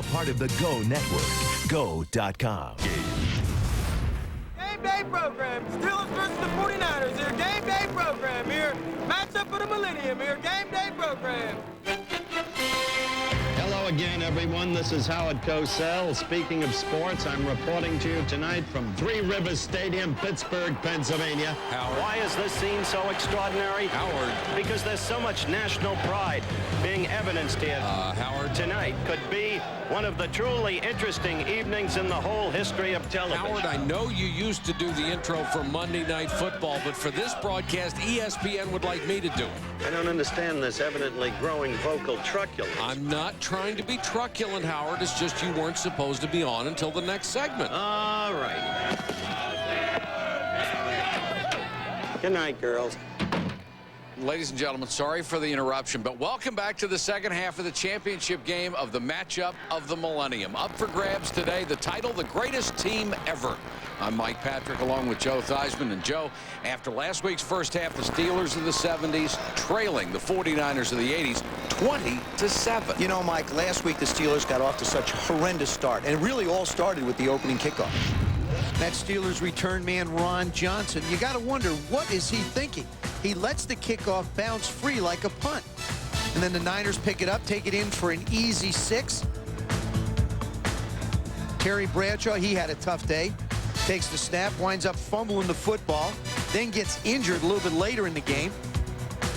A part of the Go Network. Go.com. Game day program. Steelers versus the 49ers here. Game day program here. Matchup for the millennium here. Game day program. Hello again, everyone. This is Howard Cosell. Speaking of sports, I'm reporting to you tonight from Three Rivers Stadium, Pittsburgh, Pennsylvania. Howard. Why is this scene so extraordinary? Howard. Because there's so much national pride being evidenced here. Howard. Tonight could be one of the truly interesting evenings in the whole history of television. Howard, I know you used to do the intro for Monday Night Football, but for this broadcast, ESPN would like me to do it. I don't understand this evidently growing vocal truculence. I'm not trying to be truculent, Howard. It's just you weren't supposed to be on until the next segment. All right. Good night, girls. Ladies and gentlemen, sorry for the interruption, but welcome back to the second half of the championship game of the matchup of the millennium. Up for grabs today, the title, The Greatest Team Ever. I'm Mike Patrick along with Joe Theismann. And Joe, after last week's first half, the Steelers of the 70s trailing the 49ers of the 80s 20-7. You know, Mike, last week the Steelers got off to such a horrendous start, and it really all started with the opening kickoff. That Steelers return man, Ron Johnson, you got to wonder, what is he thinking? He lets the kickoff bounce free like a punt. And then the Niners pick it up, take it in for an easy 6. Terry Bradshaw, he had a tough day. Takes the snap, winds up fumbling the football, then gets injured a little bit later in the game.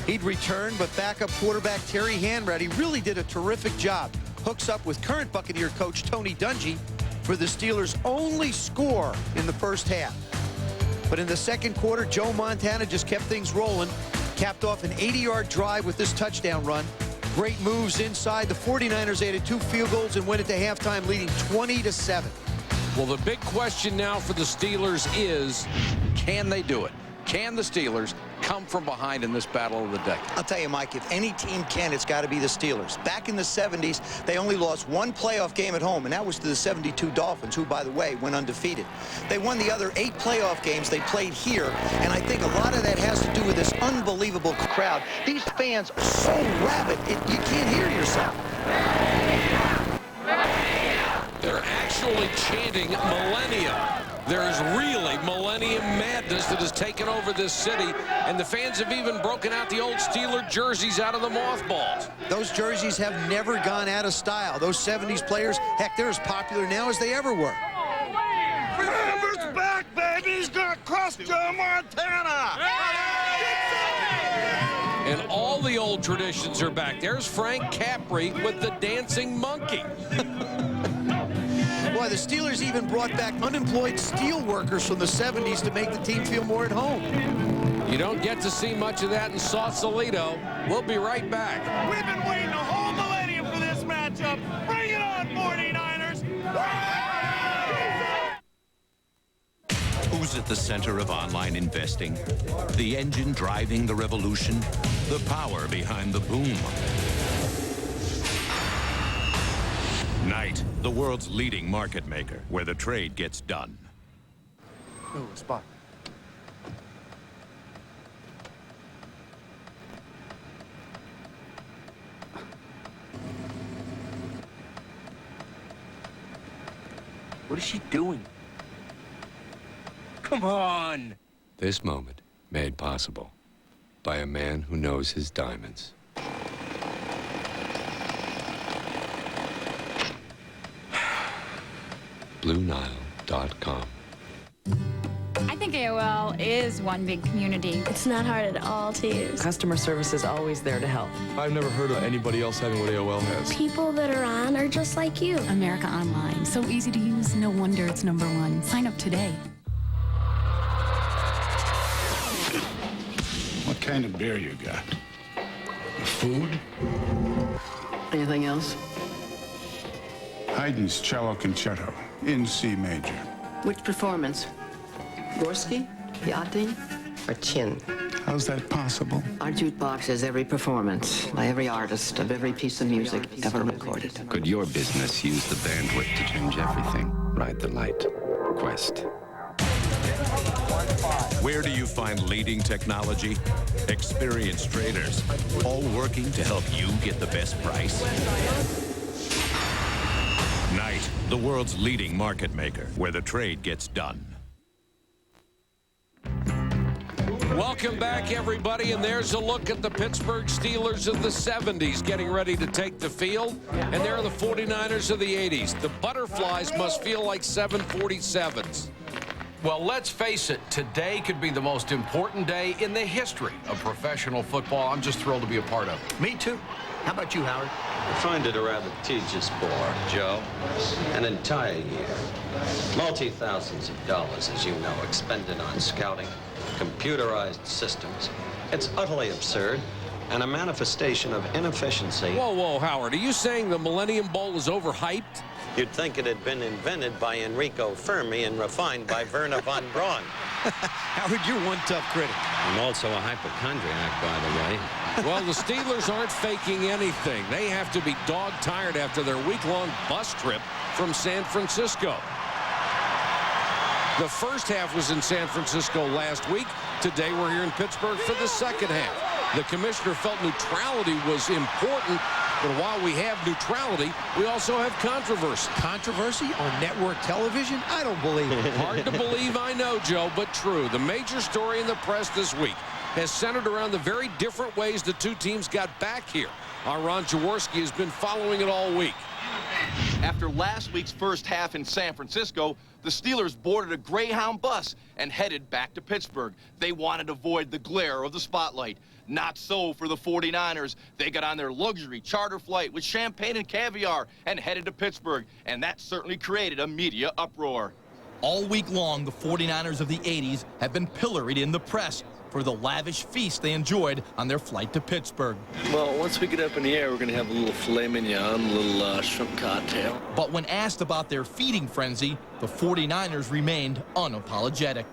He'd return, but backup quarterback Terry Hanratty really did a terrific job. Hooks up with current Buccaneer coach Tony Dungy for the Steelers' only score in the first half. But in the second quarter, Joe Montana just kept things rolling, capped off an 80-yard drive with this touchdown run. Great moves inside. The 49ers added 2 field goals and went into halftime leading 20-7. Well, the big question now for the Steelers is, Can they do it? Can the Steelers come from behind in this battle of the decade? I'll tell you, Mike, if any team can, it's got to be the Steelers. Back in the 70s, they only lost 1 playoff game at home, and that was to the 72 Dolphins, who, by the way, went undefeated. They won the other 8 playoff games they played here, and I think a lot of that has to do with this unbelievable crowd. These fans are so rabid, you can't hear yourself. they're actually chanting millennium. There is really millennium madness that has taken over this city, and the fans have even broken out the old Steeler jerseys out of the mothballs. Those jerseys have never gone out of style. Those 70s players, heck, they're as popular now as they ever were. Framber's back, baby. He's going to cross Joe Montana. And all the old traditions are back. There's Frank Capri with the dancing monkey. Boy, the Steelers even brought back unemployed steel workers from the 70s to make the team feel more at home. You don't get to see much of that in Sausalito. We'll be right back. We've been waiting a whole millennium for this matchup. Bring it on, 49ers. Who's at the center of online investing? The engine driving the revolution? The power behind the boom? Knight, the world's leading market maker, where the trade gets done. Ooh, spot. What is she doing? Come on. This moment made possible by a man who knows his diamonds. BlueNile.com. I think AOL is one big community. It's not hard at all to use. Customer service is always there to help. I've never heard of anybody else having what AOL has. People that are on are just like you. America Online. So easy to use, no wonder it's #1. Sign up today. What kind of beer you got? Food? Anything else? Haydn's Cello Concerto in C major. Which performance? Gorski, Yachting, or Chin? How's that possible? Our jukebox is every performance by every artist of every piece of music ever recorded. Could your business use the bandwidth to change everything? Ride the light. Quest. Where do you find leading technology? Experienced traders, all working to help you get the best price. the world's leading market maker, where the trade gets done. Welcome back, everybody, and there's a look at the Pittsburgh Steelers of the 70s getting ready to take the field, and there are the 49ers of the 80s. The Butterflies must feel like 747s. Well, let's face it, today could be the most important day in the history of professional football. I'm just thrilled to be a part of it. Me too. How about you, Howard? I find it a rather tedious bore, Joe. An entire year. Multi-thousands of dollars, as you know, expended on scouting, computerized systems. It's utterly absurd and a manifestation of inefficiency. Whoa, whoa, Howard, are you saying the Millennium Bowl is overhyped? You'd think it had been invented by Enrico Fermi and refined by Werner von Braun. Howard, you're one tough critic. I'm also a hypochondriac, by the way. Well, the Steelers aren't faking anything. They have to be dog-tired after their week-long bus trip from San Francisco. The first half was in San Francisco last week. Today we're here in Pittsburgh for the second half. The commissioner felt neutrality was important, but while we have neutrality, we also have controversy. Controversy on network television? I don't believe it. Hard to believe, I know, Joe, but true. The major story in the press this week has centered around the very different ways the two teams got back here. Our Ron Jaworski has been following it all week. After last week's first half in San Francisco, the Steelers boarded a Greyhound bus and headed back to Pittsburgh. They wanted to avoid the glare of the spotlight. Not so for the 49ers. They got on their luxury charter flight with champagne and caviar and headed to Pittsburgh, and that certainly created a media uproar. All week long, the 49ers of the 80s have been pilloried in the press for the lavish feast they enjoyed on their flight to Pittsburgh. Well, once we get up in the air, we're going to have a little filet mignon, a little shrimp cocktail. But when asked about their feeding frenzy, the 49ers remained unapologetic.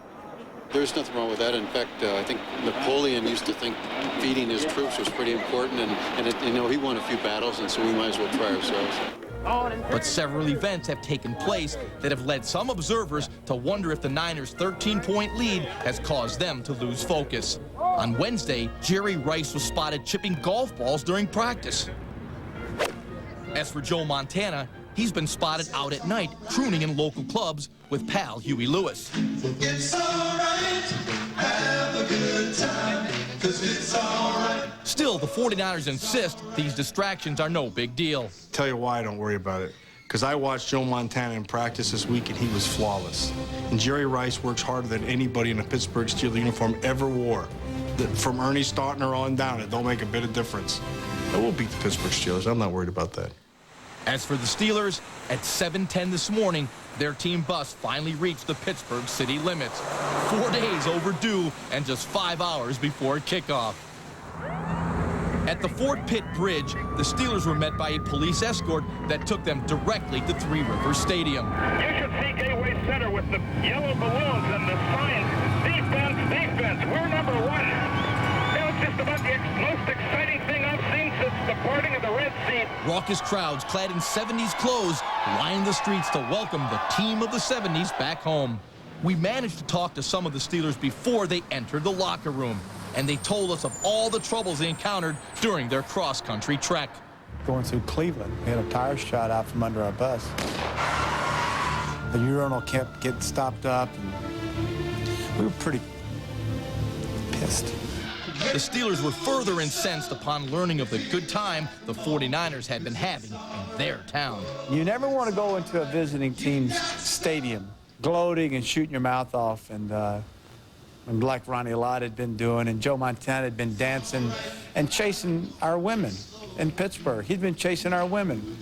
There's nothing wrong with that. In fact, I think Napoleon used to think feeding his troops was pretty important, and he won a few battles, and so we might as well try ourselves. But several events have taken place that have led some observers to wonder if the Niners' 13-point lead has caused them to lose focus. On Wednesday, Jerry Rice was spotted chipping golf balls during practice. As for Joe Montana, he's been spotted out at night crooning in local clubs with pal Huey Lewis. It's all right, have a good time, 'cause it's all right. Still, the 49ers insist these distractions are no big deal. Tell you why I don't worry about it. Because I watched Joe Montana in practice this week, and he was flawless. And Jerry Rice works harder than anybody in a Pittsburgh Steelers uniform ever wore. From Ernie Stautner on down, it don't make a bit of difference. And we'll beat the Pittsburgh Steelers. I'm not worried about that. As for the Steelers, at 7:10 this morning, their team bus finally reached the Pittsburgh city limits. 4 days overdue and just 5 hours before kickoff. At the Fort Pitt Bridge, the Steelers were met by a police escort that took them directly to Three Rivers Stadium. You should see Gateway Center with the yellow balloons and the sign, defense, defense, we're number one. It's just about the most exciting thing I've seen since the parting of the Red Sea. Raucous crowds clad in 70s clothes lined the streets to welcome the team of the 70s back home. We managed to talk to some of the Steelers before they entered the locker room, and they told us of all the troubles they encountered during their cross-country trek. Going through Cleveland, we had a tire shot out from under our bus. The urinal kept getting stopped up, and we were pretty pissed. The Steelers were further incensed upon learning of the good time the 49ers had been having in their town. You never want to go into a visiting team's stadium gloating and shooting your mouth off, and like Ronnie Lott had been doing, and Joe Montana had been dancing and chasing our women in Pittsburgh. He'd been chasing our women.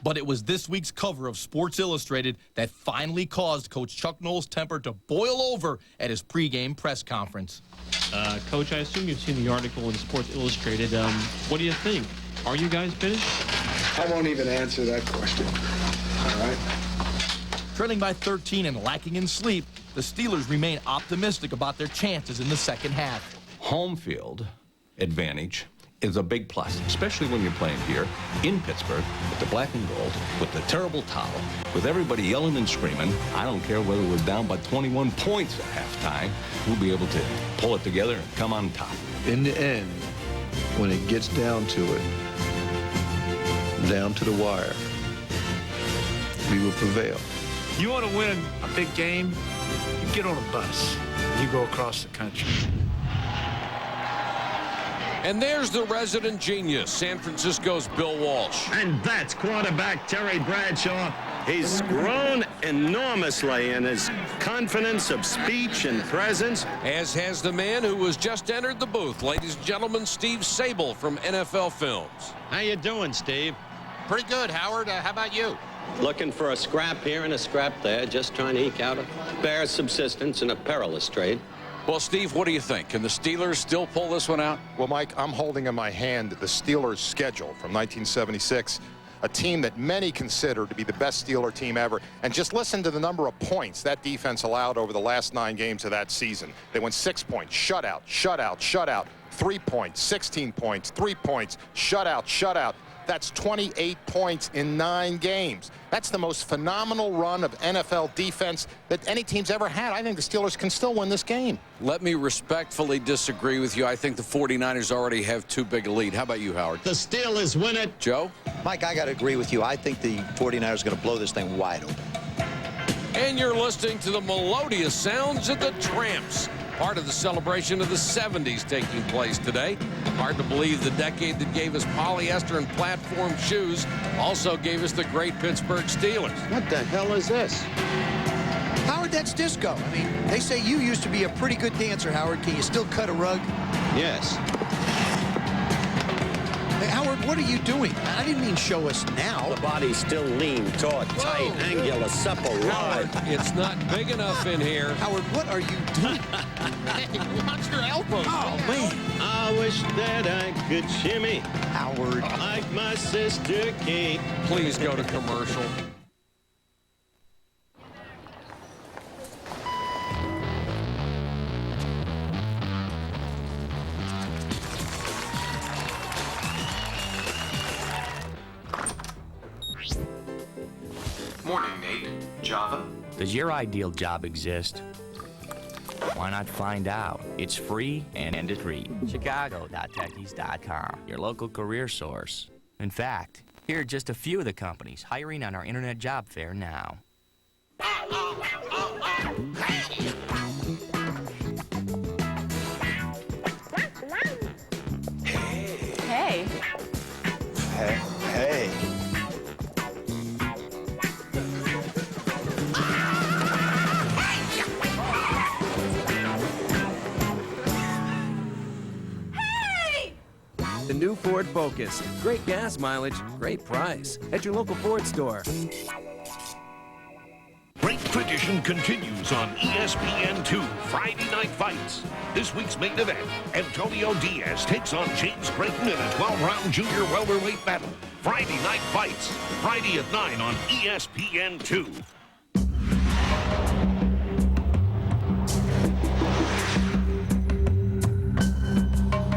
But it was this week's cover of Sports Illustrated that finally caused Coach Chuck Noll's temper to boil over at his pregame press conference. Coach, I assume you've seen the article in Sports Illustrated. What do you think? Are you guys finished? I won't even answer that question. All right? Trailing by 13 and lacking in sleep, the Steelers remain optimistic about their chances in the second half. Home field advantage is a big plus, especially when you're playing here in Pittsburgh with the black and gold, with the terrible towel, with everybody yelling and screaming. I don't care whether we're down by 21 points at halftime. We'll be able to pull it together and come on top. In the end, when it gets down to it, down to the wire, we will prevail. You want to win a big game, you get on a bus. You go across the country. And there's the resident genius, San Francisco's Bill Walsh. And that's quarterback Terry Bradshaw. He's grown enormously in his confidence of speech and presence. As has the man who has just entered the booth, ladies and gentlemen, Steve Sable from NFL Films. How you doing, Steve? Pretty good, Howard. How about you? Looking for a scrap here and a scrap there, just trying to eke out a bare subsistence in a perilous trade. Well, Steve, what do you think? Can the Steelers still pull this one out? Well, Mike, I'm holding in my hand the Steelers' schedule from 1976, a team that many consider to be the best Steeler team ever. And just listen to the number of points that defense allowed over the last 9 games of that season. They went 6 points, shutout, shutout, shutout, 3 points, 16 points, 3 points, shutout, shutout. That's 28 points in 9 games. That's the most phenomenal run of NFL defense that any team's ever had. I think the Steelers can still win this game. Let me respectfully disagree with you. I think the 49ers already have too big a lead. How about you, Howard? The Steelers win it. Joe? Mike, I got to agree with you. I think the 49ers are going to blow this thing wide open. And you're listening to the melodious sounds of the Tramps, part of the celebration of the 70s taking place today. Hard to believe the decade that gave us polyester and platform shoes also gave us the great Pittsburgh Steelers. What the hell is this? Howard, that's disco. I mean, they say you used to be a pretty good dancer, Howard. Can you still cut a rug? Yes. Hey, Howard, what are you doing? I didn't mean show us now. The body's still lean, taut, tight, angular, supple, Howard, it's not big enough in here. Howard, what are you doing? Hey, watch your elbows. Oh, man. I wish that I could shimmy. Howard. Like my sister Kate. Please go to commercial. Morning, Nate. Java? Does your ideal job exist? Why not find out? It's free and it's free. Chicago.techies.com, your local career source. In fact, here are just a few of the companies hiring on our internet job fair now. Hey. Hey. The new Ford Focus. Great gas mileage, great price. At your local Ford store. Great tradition continues on ESPN2 Friday Night Fights. This week's main event, Antonio Diaz takes on James Creighton in a 12-round junior welterweight battle. Friday Night Fights, Friday at 9 on ESPN2.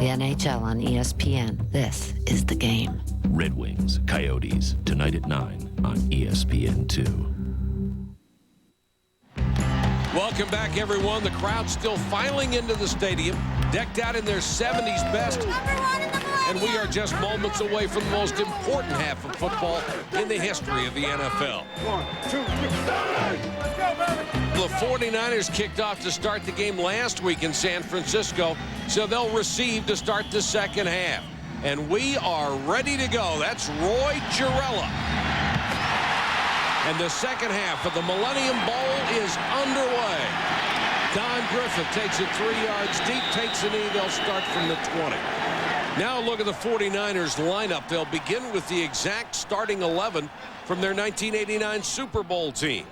The NHL on ESPN. This is the game. Red Wings, Coyotes, tonight at 9 on ESPN2. Welcome back, everyone. The crowd's still filing into the stadium, decked out in their 70s best. And we are just moments away from the most important half of football in the history of the NFL. 1, 2, 3, let's go, baby! The 49ers kicked off to start the game last week in San Francisco, so they'll receive to start the second half. And we are ready to go. That's Roy Gerela. And the second half of the Millennium Bowl is underway. Don Griffith takes it 3 yards deep, takes a knee. They'll start from the 20. Now look at the 49ers lineup. They'll begin with the exact starting 11 from their 1989 Super Bowl team.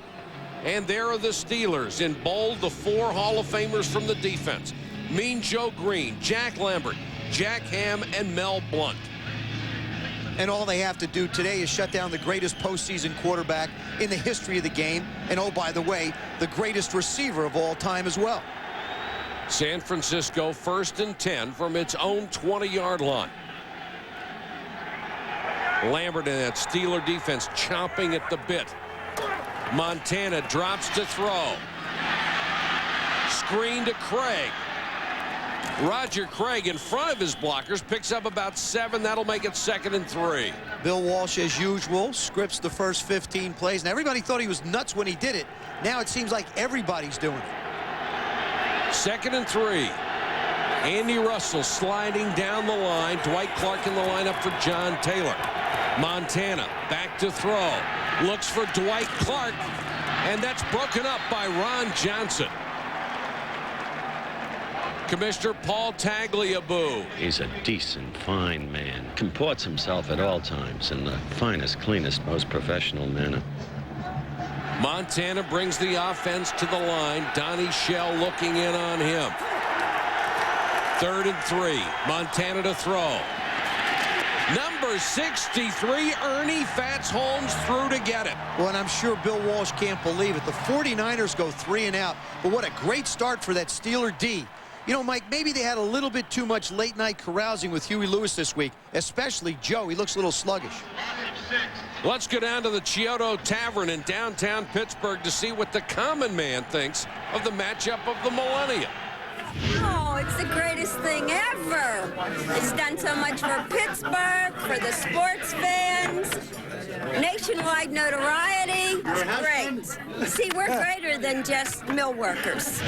And there are the Steelers. In bold, the 4 Hall of Famers from the defense. Mean Joe Green, Jack Lambert, Jack Ham, and Mel Blount. And all they have to do today is shut down the greatest postseason quarterback in the history of the game. And oh, by the way, the greatest receiver of all time as well. San Francisco 1st and 10 from its own 20-yard line. Lambert and that Steeler defense chomping at the bit. Montana drops to throw. Screen to Craig. Roger Craig in front of his blockers picks up about 7. That'll make it 2nd and 3. Bill Walsh, as usual, scripts the first 15 plays. And everybody thought he was nuts when he did it. Now it seems like everybody's doing it. 2nd and 3. Andy Russell sliding down the line. Dwight Clark in the lineup for John Taylor. Montana back to throw. Looks for Dwight Clark. And that's broken up by Ron Johnson. Commissioner Paul Tagliabue. He's a decent, fine man. Comports himself at all times in the finest, cleanest, most professional manner. Montana brings the offense to the line. Donnie Shell looking in on him. 3rd and 3. Montana to throw. Number 63, Ernie Fats Holmes through to get it. Well, and I'm sure Bill Walsh can't believe it. The 49ers go 3 and out. But what a great start for that Steeler D. You know, Mike, maybe they had a little bit too much late-night carousing with Huey Lewis this week, especially Joe. He looks a little sluggish. Let's go down to the Chiodo Tavern in downtown Pittsburgh to see what the common man thinks of the matchup of the millennium. Oh, it's the greatest thing ever. It's done so much for Pittsburgh, for the sports fans, nationwide notoriety. It's great. See, we're greater than just mill workers.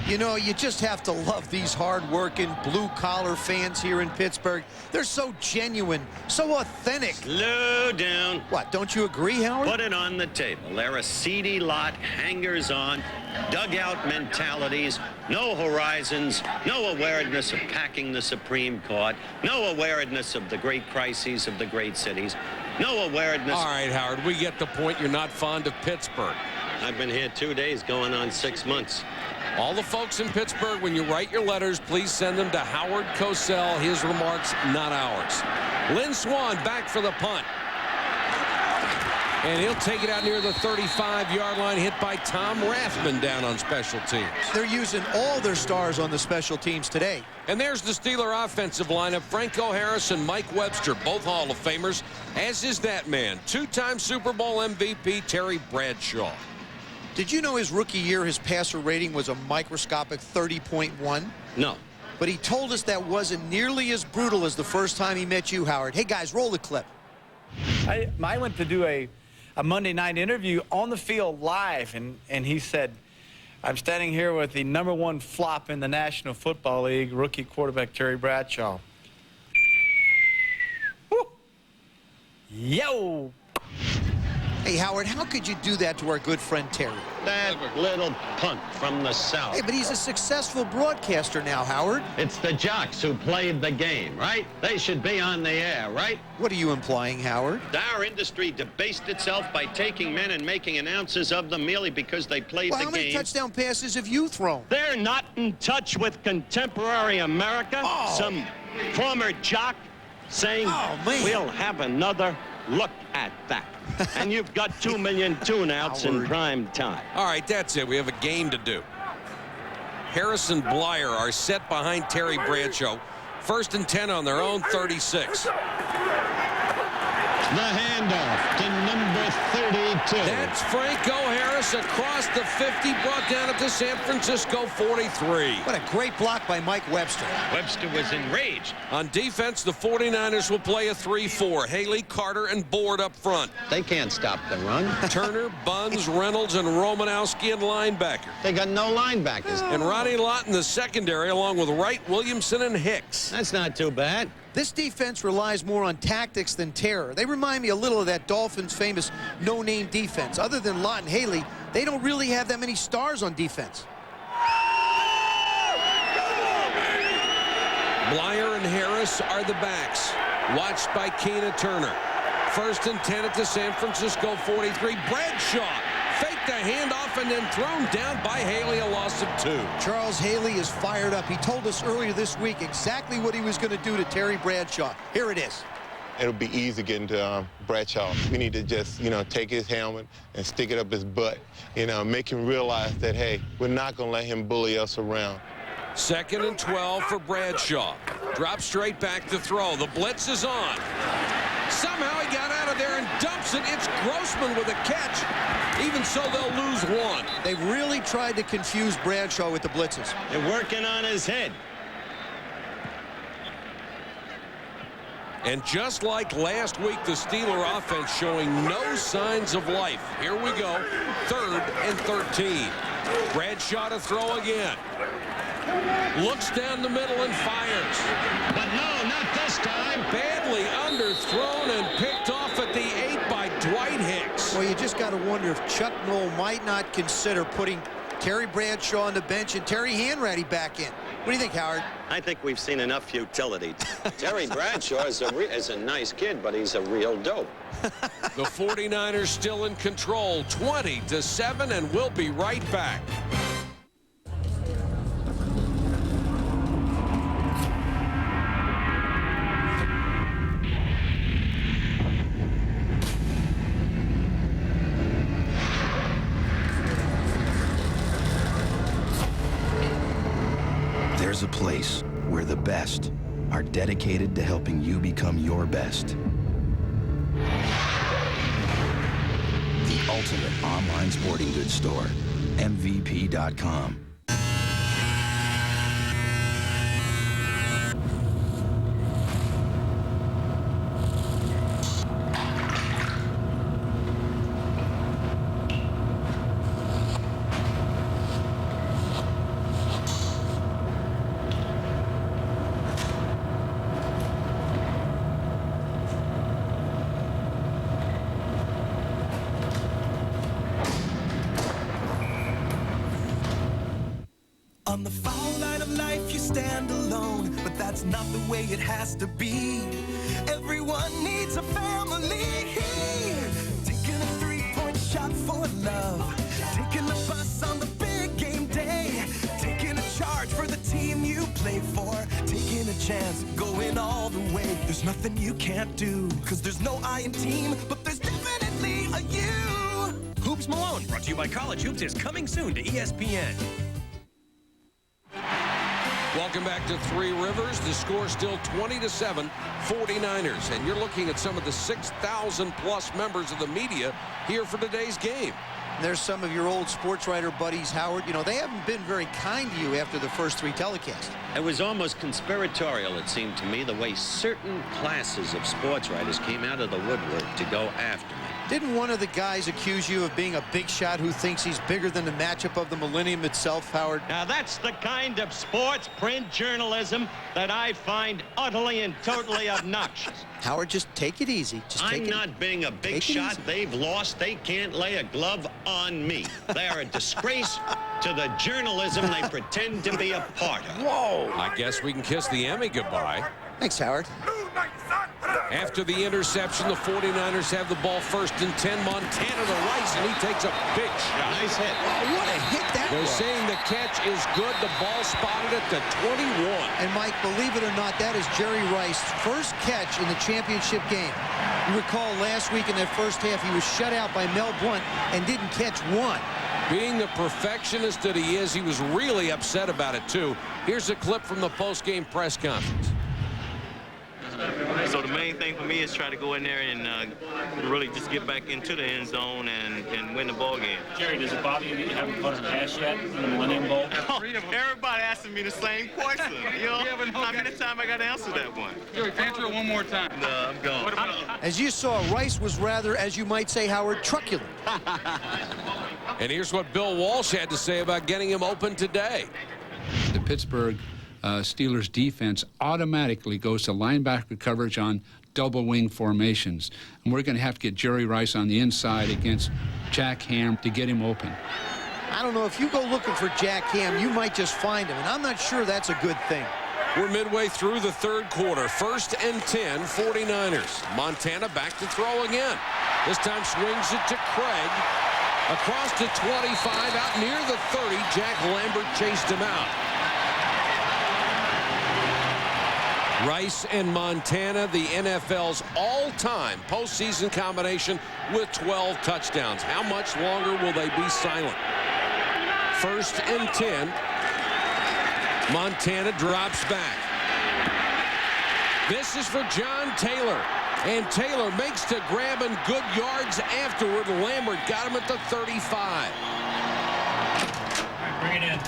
You know, you just have to love these hard-working, blue-collar fans here in Pittsburgh. They're so genuine, so authentic. Slow down. What, don't you agree, Howard? Put it on the table. They're a seedy lot, hangers-on, dugout mentalities, no horizons, no awareness of packing the Supreme Court, no awareness of the great crises of the great cities, no awareness... All right, Howard, we get the point. You're not fond of Pittsburgh. I've been here 2 days, going on 6 months. All the folks in Pittsburgh, when you write your letters, please send them to Howard Cosell. His remarks, not ours. Lynn Swann back for the punt. And he'll take it out near the 35-yard line, hit by Tom Rathman down on special teams. They're using all their stars on the special teams today. And there's the Steeler offensive lineup. Franco Harris and Mike Webster, both Hall of Famers, as is that man, 2-time Super Bowl MVP Terry Bradshaw. Did you know his rookie year, his passer rating was a microscopic 30.1? No. But he told us that wasn't nearly as brutal as the first time he met you, Howard. Hey, guys, roll the clip. I went to do a Monday night interview on the field live, and he said, I'm standing here with the #1 flop in the National Football League, rookie quarterback Terry Bradshaw. Woo. Yo! Hey, Howard, how could you do that to our good friend Terry? That little punk from the South. Hey, but he's a successful broadcaster now, Howard. It's the jocks who played the game, right? They should be on the air, right? What are you implying, Howard? Our industry debased itself by taking men and making announcers of them merely because they played the game. How many touchdown passes have you thrown? They're not in touch with contemporary America. Oh. Some former jock saying, we'll have another look at that. And you've got 2 million tune-outs in prime time. All right, that's it. We have a game to do. Harris and Blyer are set behind Terry Bradshaw. 1st and 10 on their own 36. The handoff to number 32. That's Franco Harris across the 50, brought down at the San Francisco 43. What a great block by Mike Webster. Webster was enraged. On defense, the 49ers will play a 3-4. Haley, Carter, and Board up front. They can't stop the run. Turner, Buns, Reynolds, and Romanowski in linebacker. They got no linebackers. And Ronnie Lott in the secondary, along with Wright, Williamson, and Hicks. That's not too bad. This defense relies more on tactics than terror. They remind me a little of that Dolphins' famous no-name defense. Other than Lott and Haley, they don't really have that many stars on defense. Blyer and Harris are the backs, watched by Keena Turner. 1st and 10 at the San Francisco 43. Bradshaw faked the handoff and then thrown down by Haley, a loss of 2. Charles Haley is fired up. He told us earlier this week exactly what he was going to do to Terry Bradshaw. Here it is. It'll be easy getting to Bradshaw. We need to just, take his helmet and stick it up his butt, make him realize that, hey, we're not going to let him bully us around. 2nd and 12 for Bradshaw. Drop straight back to throw. The blitz is on. Somehow he got out of there and dumps it. It's Grossman with a catch. Even so, they'll lose 1. They really tried to confuse Bradshaw with the blitzes. They're working on his head. And just like last week, the Steeler offense showing no signs of life. Here we go, 3rd and 13. Bradshaw to throw again. Looks down the middle and fires. But no, not this time. Badly underthrown and picked off at the 8 by Dwight Hicks. Well, you just got to wonder if Chuck Noll might not consider putting Terry Bradshaw on the bench and Terry Hanratty back in. What do you think, Howard? I think we've seen enough futility. Terry Bradshaw is a nice kid, but he's a real dope. The 49ers still in control, 20-7, and we'll be right back. There's a place where the best are dedicated to helping you become your best. The ultimate online sporting goods store, MVP.com. On the foul line of life, you stand alone, but that's not the way it has to be. Everyone needs a family. Taking a three-point shot for love, taking the bus on the big game day, taking a charge for the team you play for, taking a chance, going all the way. There's nothing you can't do, 'cause there's no I in team, but there's definitely a you. Hoops Malone, brought to you by College Hoops, is coming soon to ESPN. Welcome back to Three Rivers. The score still 20-7, 49ers. And you're looking at some of the 6,000-plus members of the media here for today's game. There's some of your old sports writer buddies, Howard. You know, they haven't been very kind to you after the first 3 telecasts. It was almost conspiratorial, it seemed to me, the way certain classes of sports writers came out of the woodwork to go after me. Didn't one of the guys accuse you of being a big shot who thinks he's bigger than the matchup of the millennium itself, Howard? Now, that's the kind of sports print journalism that I find utterly and totally obnoxious. Howard, just take it easy. I'm not being a big shot. They've lost. They can't lay a glove on me. They are a disgrace to the journalism they pretend to be a part of. Whoa! I guess we can kiss the Emmy goodbye. Thanks, Howard. After the interception, the 49ers have the ball 1st and 10. Montana to Rice, and he takes a big shot. Nice hit. Oh, what a hit that They're was. saying the catch is good. The ball spotted at the 21. And, Mike, believe it or not, that is Jerry Rice's first catch in the championship game. You recall last week in that first half, he was shut out by Mel Blount and didn't catch one. Being the perfectionist that he is, he was really upset about it, too. Here's a clip from the post-game press conference. So the main thing for me is try to go in there and really just get back into the end zone and win the ball game. Jerry, does it bother you that you haven't caught a pass yet in the Millennium Bowl? Everybody asking me the same question. You know, how many times I got to answer that one? Jerry, answer it one more time. No, I'm gone. As you saw, Rice was rather, as you might say, Howard, truculent. And here's what Bill Walsh had to say about getting him open today. The Pittsburgh Steelers defense automatically goes to linebacker coverage on double wing formations. And we're going to have to get Jerry Rice on the inside against Jack Ham to get him open. I don't know, if you go looking for Jack Ham, you might just find him, and I'm not sure that's a good thing. We're midway through the 3rd quarter. 1st and 10, 49ers. Montana back to throw again. This time swings it to Craig. Across to 25, out near the 30. Jack Lambert chased him out. Rice and Montana, the NFL's all-time postseason combination with 12 touchdowns. How much longer will they be silent? 1st and 10. Montana drops back. This is for John Taylor. And Taylor makes the grab and good yards afterward. Lambert got him at the 35. Bring it in.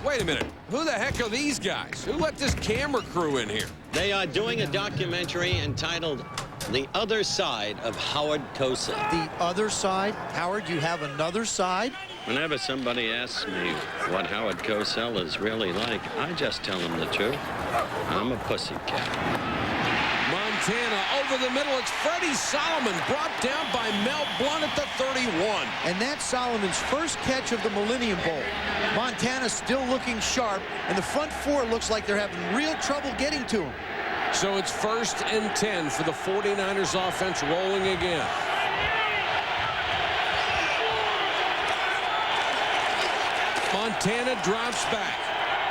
Wait a minute. Who the heck are these guys? Who let this camera crew in here? They are doing a documentary entitled The Other Side of Howard Cosell. The other side? Howard, you have another side? Whenever somebody asks me what Howard Cosell is really like, I just tell them the truth. I'm a pussycat. Montana over the middle. It's Freddie Solomon brought down by Mel Blount at the 31. And that's Solomon's first catch of the Millennium Bowl. Montana still looking sharp, and the front four looks like they're having real trouble getting to him. So it's 1st and 10 for the 49ers offense, rolling again. Montana drops back.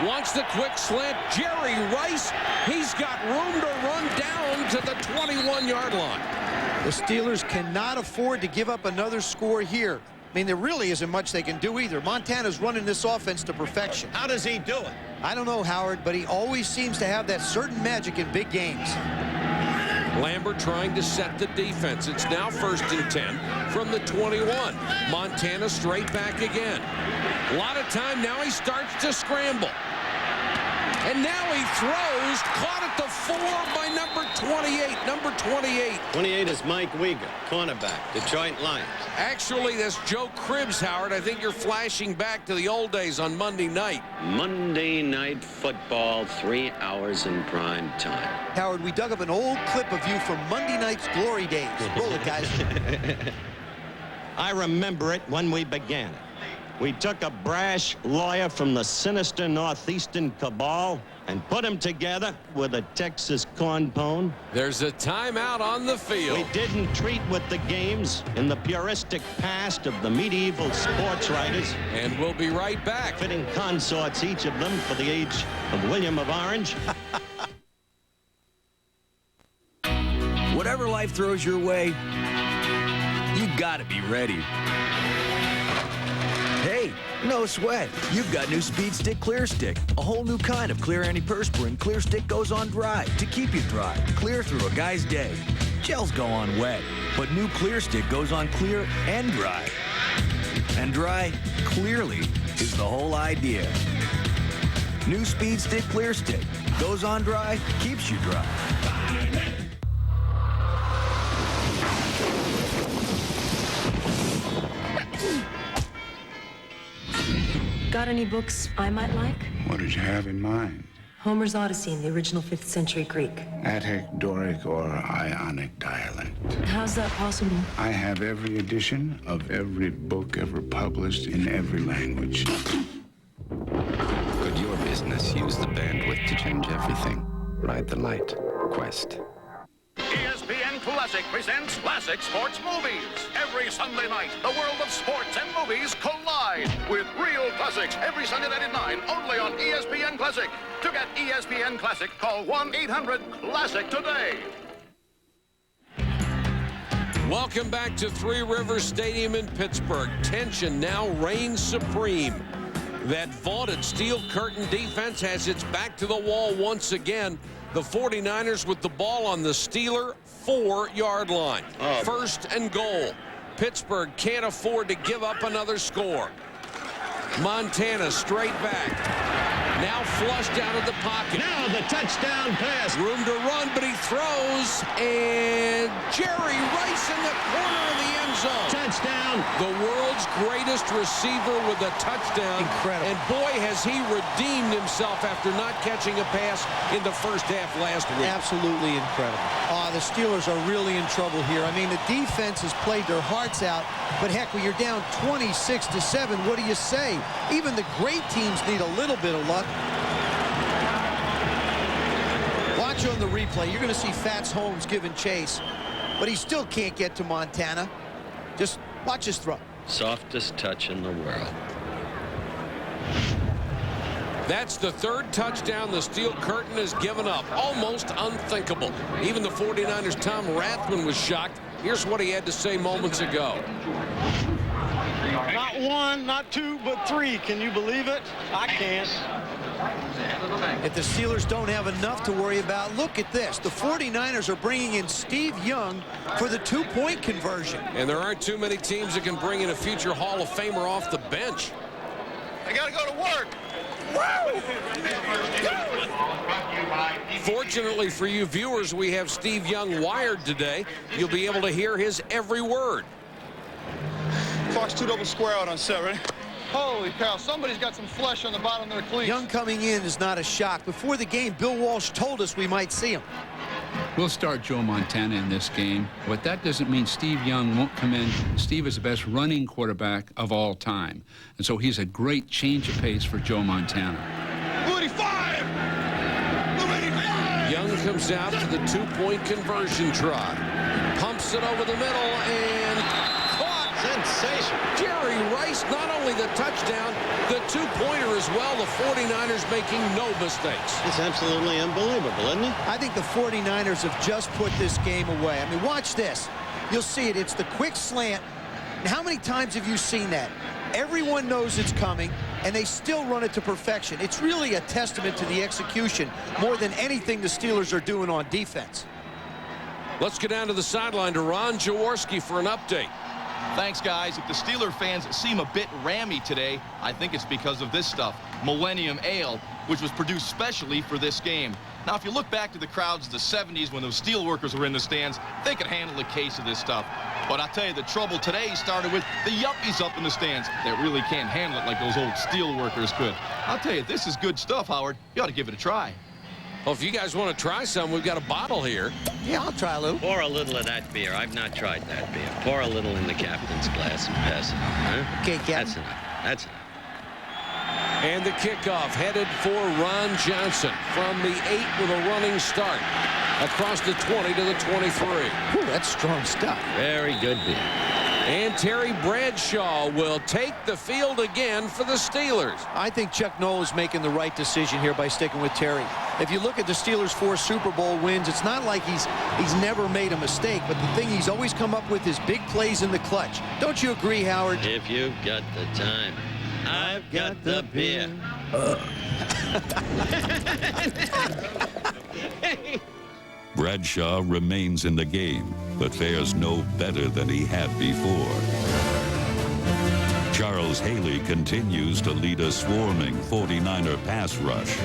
Wants the quick slant. Jerry Rice, he's got room to run down to the 21-yard line. The Steelers cannot afford to give up another score here. I mean, there really isn't much they can do either. Montana's running this offense to perfection. How does he do it? I don't know, Howard, but he always seems to have that certain magic in big games. Lambert trying to set the defense. It's now 1st and 10 from the 21. Montana straight back again. A lot of time now. He starts to scramble. And now he throws, caught at the 4 by number 28. Number 28. 28 is Mike Weger, cornerback, Detroit Lions. Actually, that's Joe Cribbs, Howard. I think you're flashing back to the old days on Monday night. Monday Night Football, 3 hours in prime time. Howard, we dug up an old clip of you from Monday night's glory days. Roll it, guys. I remember it when we began it. We took a brash lawyer from the sinister Northeastern cabal and put him together with a Texas corn pone. There's a timeout on the field. We didn't treat with the games in the puristic past of the medieval sports writers. And we'll be right back. Fitting consorts, each of them for the age of William of Orange. Whatever life throws your way, you gotta be ready. Hey, no sweat. You've got new Speed Stick Clear Stick, a whole new kind of clear antiperspirant. Clear Stick goes on dry to keep you dry, clear through a guy's day. Gels go on wet, but new Clear Stick goes on clear and dry. And dry, clearly, is the whole idea. New Speed Stick Clear Stick goes on dry, keeps you dry. Got any books I might like? What did you have in mind? Homer's Odyssey in the original 5th century Greek. Attic, Doric, or Ionic dialect. How's that possible? I have every edition of every book ever published in every language. Could your business use the bandwidth to change everything? Ride the light. Quest. ESPN Classic presents Classic Sports Movies. Every Sunday night, the world of sports and movies collide with real classics every Sunday night at 9, only on ESPN Classic. To get ESPN Classic, call 1-800-CLASSIC today. Welcome back to Three Rivers Stadium in Pittsburgh. Tension now reigns supreme. That vaunted steel curtain defense has its back to the wall once again. The 49ers with the ball on the Steeler 4-yard line. 1st and goal. Pittsburgh can't afford to give up another score. Montana straight back. Now flushed out of the pocket. Now the touchdown pass. Room to run, but he throws. And Jerry Rice in the corner of the end zone. Touchdown. The world's greatest receiver with a touchdown. Incredible. And boy, has he redeemed himself after not catching a pass in the first half last week. Absolutely incredible. The Steelers are really in trouble here. I mean, the defense has played their hearts out. But heck, when you're down 26-7, what do you say? Even the great teams need a little bit of luck. Watch on the replay. You're going to see Fats Holmes giving chase. But he still can't get to Montana. Just watch his throw. Softest touch in the world. That's the 3rd touchdown the steel curtain has given up. Almost unthinkable. Even the 49ers' Tom Rathman was shocked. Here's what he had to say moments ago. Not 1, not 2, but 3. Can you believe it? I can't. If the Steelers don't have enough to worry about, look at this. The 49ers are bringing in Steve Young for the 2-point conversion. And there aren't too many teams that can bring in a future Hall of Famer off the bench. I got to go to work. Fortunately for you viewers, we have Steve Young wired today. You'll be able to hear his every word. Fox 2 double square out on set, ready? Holy cow, somebody's got some flesh on the bottom of their cleats. Young coming in is not a shock. Before the game, Bill Walsh told us we might see him. We'll start Joe Montana in this game, but that doesn't mean Steve Young won't come in. Steve is the best running quarterback of all time, and so he's a great change of pace for Joe Montana. Young comes out for the two-point conversion try. Pumps it over the middle and caught. Sensation. Jerry Rice, not only the touchdown, the two-pointer as well. The 49ers making no mistakes. It's absolutely unbelievable, isn't it? I think the 49ers have just put this game away. I mean, watch this. You'll see it. It's the quick slant. And how many times have you seen that? Everyone knows it's coming, and they still run it to perfection. It's really a testament to the execution more than anything the Steelers are doing on defense. Let's get down to the sideline to Ron Jaworski for an update. Thanks, guys. If the Steeler fans seem a bit rammy today, I think it's because of this stuff, Millennium Ale, which was produced specially for this game. Now, if you look back to the crowds of the 70s when those steelworkers were in the stands, they could handle a case of this stuff. But I'll tell you, the trouble today started with the yuppies up in the stands that really can't handle it like those old steelworkers could. I'll tell you, this is good stuff, Howard. You ought to give it a try. Well, if you guys want to try some, we've got a bottle here. Yeah, I'll try a little. Pour a little of that beer. I've not tried that beer. Pour a little in the captain's glass and pass it on, huh? Okay, Captain. That's enough. That's enough. And the kickoff headed for Ron Johnson from the 8 with a running start. Across the 20 to the 23. Ooh, that's strong stuff. Very good beer. And Terry Bradshaw will take the field again for the Steelers. I think Chuck Noll is making the right decision here by sticking with Terry. If you look at the Steelers' 4 Super Bowl wins, it's not like he's never made a mistake, but the thing he's always come up with is big plays in the clutch. Don't you agree, Howard? If you've got the time, I've got the beer. Bradshaw remains in the game, but fares no better than he had before. Charles Haley continues to lead a swarming 49er pass rush.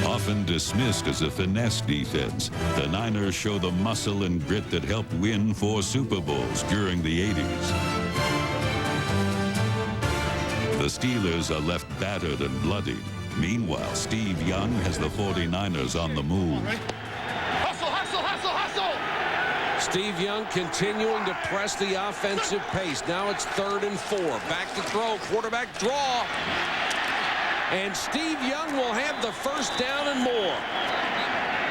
Often dismissed as a finesse defense, the Niners show the muscle and grit that helped win 4 Super Bowls during the 80s. The Steelers are left battered and bloodied. Meanwhile, Steve Young has the 49ers on the move. Hustle, hustle, hustle, hustle! Steve Young continuing to press the offensive pace. Now it's 3rd and 4. Back to throw. Quarterback draw. And Steve Young will have the first down and more.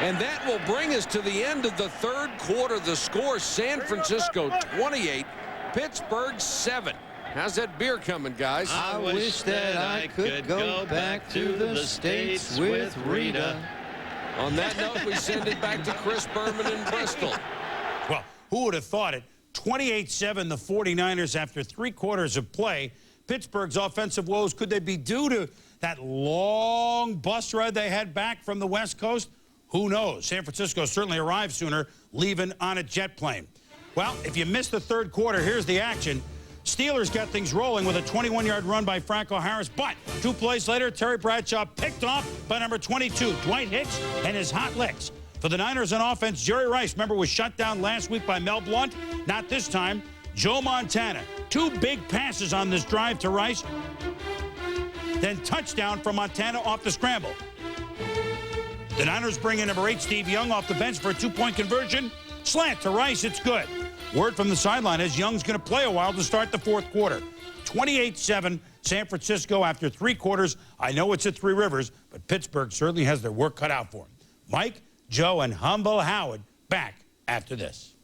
And that will bring us to the end of the 3rd quarter. The score, San Francisco 28, Pittsburgh 7. How's that beer coming, guys? I wish that I could go back to the States with Rita. On that note, we send it back to Chris Berman in Bristol. Well, who would have thought it? 28-7, the 49ers after 3 quarters of play. Pittsburgh's offensive woes, could they be due to that long bus ride they had back from the West Coast? Who knows? San Francisco certainly arrived sooner, leaving on a jet plane. Well, if you missed the 3rd quarter, here's the action. Steelers got things rolling with a 21-yard run by Franco Harris, but 2 plays later, Terry Bradshaw picked off by number 22, Dwight Hicks, and his hot licks. For the Niners on offense, Jerry Rice, remember, was shut down last week by Mel Blount. Not this time. Joe Montana, 2 big passes on this drive to Rice. Then touchdown from Montana off the scramble. The Niners bring in number 8, Steve Young, off the bench for a 2-point conversion. Slant to Rice, it's good. Word from the sideline is Young's going to play a while to start the 4th quarter. 28-7, San Francisco after 3 quarters. I know it's at 3 Rivers, but Pittsburgh certainly has their work cut out for them. Mike, Joe, and humble Howard back after this.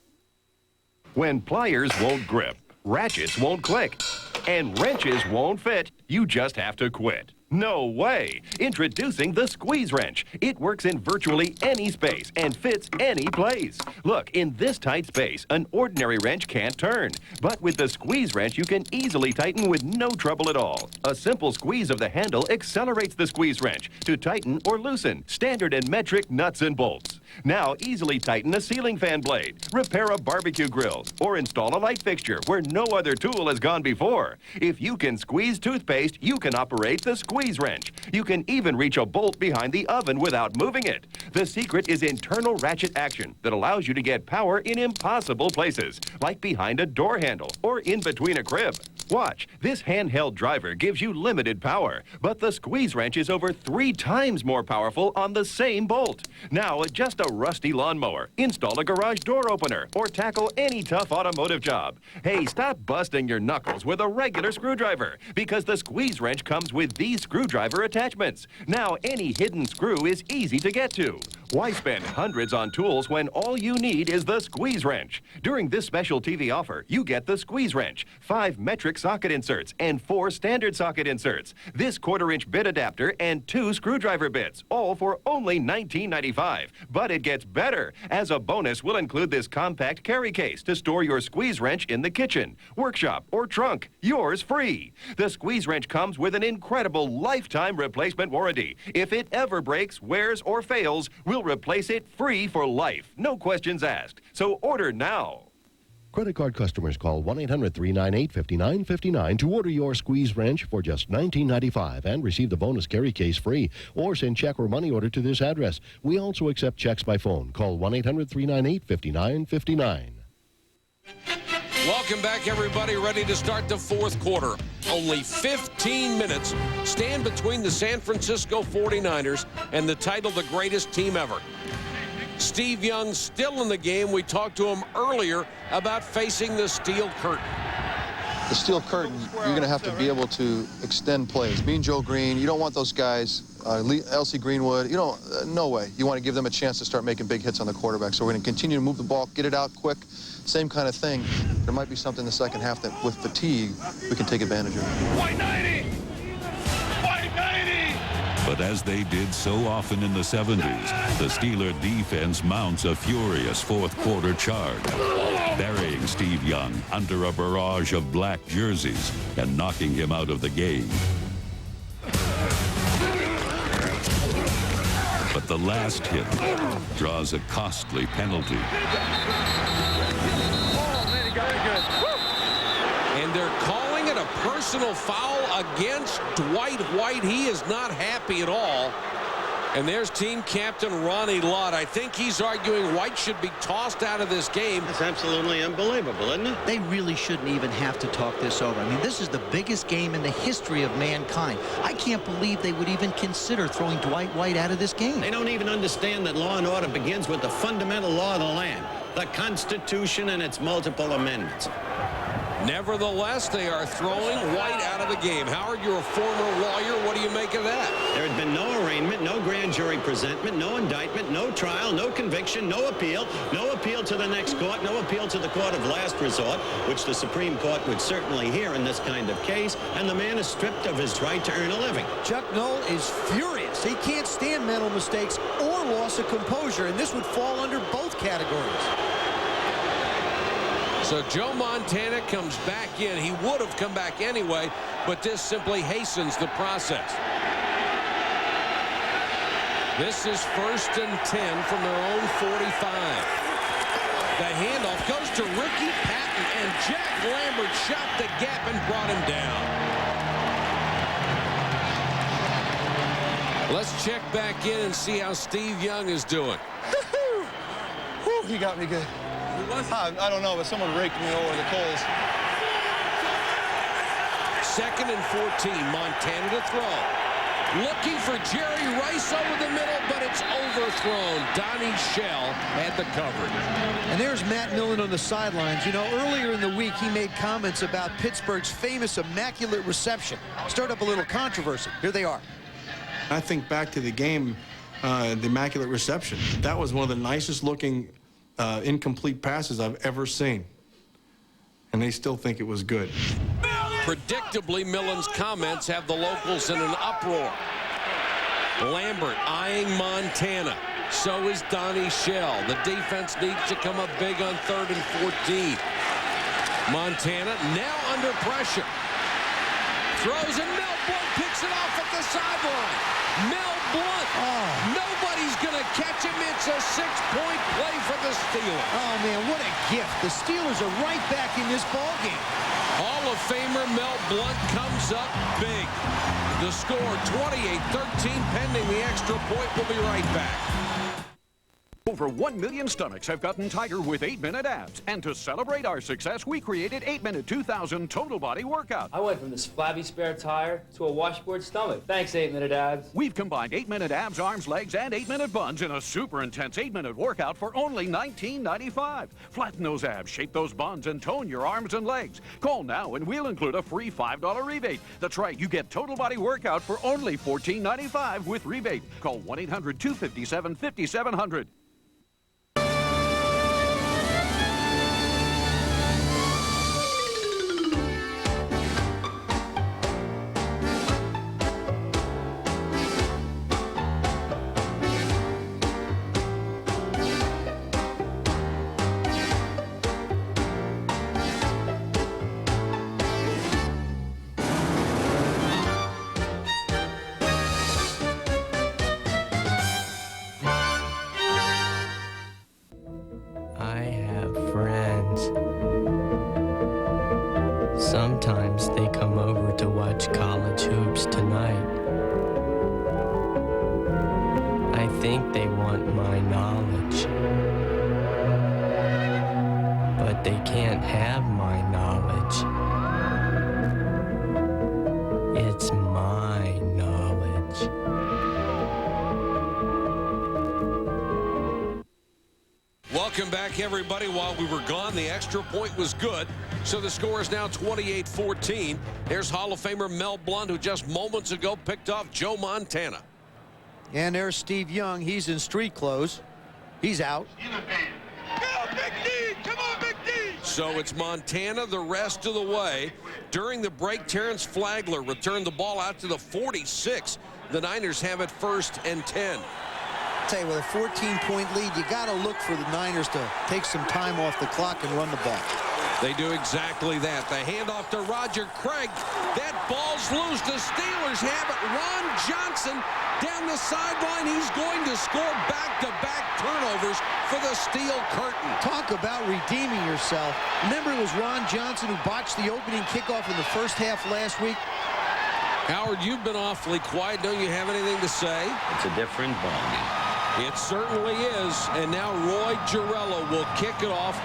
When pliers won't grip, ratchets won't click, and wrenches won't fit, you just have to quit. No way! Introducing the Squeeze Wrench. It works in virtually any space and fits any place. Look, in this tight space, an ordinary wrench can't turn. But with the Squeeze Wrench, you can easily tighten with no trouble at all. A simple squeeze of the handle accelerates the Squeeze Wrench to tighten or loosen standard and metric nuts and bolts. Now easily tighten a ceiling fan blade, repair a barbecue grill, or install a light fixture where no other tool has gone before. If you can squeeze toothpaste, you can operate the squeeze wrench. You can even reach a bolt behind the oven without moving it. The secret is internal ratchet action that allows you to get power in impossible places, like behind a door handle or in between a crib. Watch, this handheld driver gives you limited power, but the squeeze wrench is over 3 times more powerful on the same bolt. Now, adjust a rusty lawnmower, install a garage door opener, or tackle any tough automotive job. Hey, stop busting your knuckles with a regular screwdriver, because the squeeze wrench comes with these screwdriver attachments. Now, any hidden screw is easy to get to. Why spend hundreds on tools when all you need is the squeeze wrench? During this special TV offer, you get the squeeze wrench, 5 metric socket inserts, and 4 standard socket inserts, this 1/4-inch bit adapter, and 2 screwdriver bits, all for only $19.95. But it gets better. As a bonus, we'll include this compact carry case to store your squeeze wrench in the kitchen, workshop, or trunk. Yours free. The squeeze wrench comes with an incredible lifetime replacement warranty. If it ever breaks, wears, or fails, we'll replace it free for life. No questions asked. So order now. Credit card customers call 1-800-398-5959 to order your squeeze wrench for just $19.95 and receive the bonus carry case free, or send check or money order to this address. We also accept checks by phone. Call 1-800-398-5959. Welcome back, everybody. Ready to start the 4th quarter. Only 15 minutes stand between the San Francisco 49ers and the title, the greatest team ever. Steve Young still in the game. We talked to him earlier about facing the steel curtain. The steel curtain, you're going to have to be able to extend plays. Me and Joe Green, you don't want those guys, L.C. Greenwood, you don't, no way. You want to give them a chance to start making big hits on the quarterback. So we're going to continue to move the ball, get it out quick, same kind of thing. There might be something in the second half that with fatigue, we can take advantage of. White 90! White 90! But as they did so often in the 70s, the Steeler defense mounts a furious 4th quarter charge, burying Steve Young under a barrage of black jerseys and knocking him out of the game. But the last hit draws a costly penalty. And they're calling it a personal foul against Dwight White. He is not happy at all. And there's team captain Ronnie Lott. I think he's arguing White should be tossed out of this game. That's absolutely unbelievable, isn't it? They really shouldn't even have to talk this over. I mean, this is the biggest game in the history of mankind. I can't believe they would even consider throwing Dwight White out of this game. They don't even understand that law and order begins with the fundamental law of the land, the Constitution and its multiple amendments. Nevertheless, they are throwing White out of the game. Howard, you're a former lawyer. What do you make of that? There had been no arraignment, no grand jury presentment, no indictment, no trial, no conviction, no appeal to the next court, no appeal to the court of last resort, which the Supreme Court would certainly hear in this kind of case, and the man is stripped of his right to earn a living. Chuck Noll is furious. He can't stand mental mistakes or loss of composure, and this would fall under both categories. So Joe Montana comes back in. He would have come back anyway, but this simply hastens the process. This is 1st and 10 from their own 45. The handoff goes to Ricky Patton, and Jack Lambert shot the gap and brought him down. Let's check back in and see how Steve Young is doing. Whew, he got me good. I don't know, but someone raked me over the coals. 2nd and 14, Montana to throw. Looking for Jerry Rice over the middle, but it's overthrown. Donnie Shell had the coverage. And there's Matt Millen on the sidelines. You know, earlier in the week, he made comments about Pittsburgh's famous immaculate reception. Stirred up a little controversy. Here they are. I think back to the game, the immaculate reception. That was one of the nicest looking incomplete passes I've ever seen. And they still think it was good. Predictably, Millen's comments have the locals in an uproar. Lambert eyeing Montana. So is Donnie Shell. The defense needs to come up big on 3rd and 14. Montana now under pressure. Throws and Melbourne picks Picks it off at the sideline. Mel Blount. Nobody's going to catch him. It's a 6-point play for the Steelers. Oh, man, what a gift. The Steelers are right back in this ballgame. Hall of Famer Mel Blount comes up big. The score 28-13 pending the extra point. We'll be right back. Over 1 million stomachs have gotten tighter with 8-minute abs. And to celebrate our success, we created 8-minute 2000 total body workout. I went from this flabby spare tire to a washboard stomach. Thanks, 8-minute abs. We've combined 8-minute abs, arms, legs, and 8-minute buns in a super intense 8-minute workout for only $19.95. Flatten those abs, shape those buns, and tone your arms and legs. Call now and we'll include a free $5 rebate. That's right, you get total body workout for only $14.95 with rebate. Call 1-800-257-5700. Sometimes they come over to watch college hoops tonight. I think they want my knowledge. But they can't have my knowledge. It's my knowledge. Welcome back, everybody. While we were gone, the extra point was good. So the score is now 28-14. There's Hall of Famer Mel Blount, who just moments ago picked off Joe Montana. And there's Steve Young. He's in street clothes. He's out. So it's Montana the rest of the way. During the break, Terrence Flagler returned the ball out to the 46. The Niners have it 1st and 10. Tell you, with a 14-point lead, you got to look for the Niners to take some time off the clock and run the ball. They do exactly that. The handoff to Roger Craig. That ball's loose. The Steelers have it. Ron Johnson down the sideline. He's going to score back-to-back turnovers for the Steel Curtain. Talk about redeeming yourself. Remember, it was Ron Johnson who botched the opening kickoff in the first half last week? Howard, you've been awfully quiet. Don't you have anything to say? It's a different ballgame. It certainly is. And now Roy Girello will kick it off.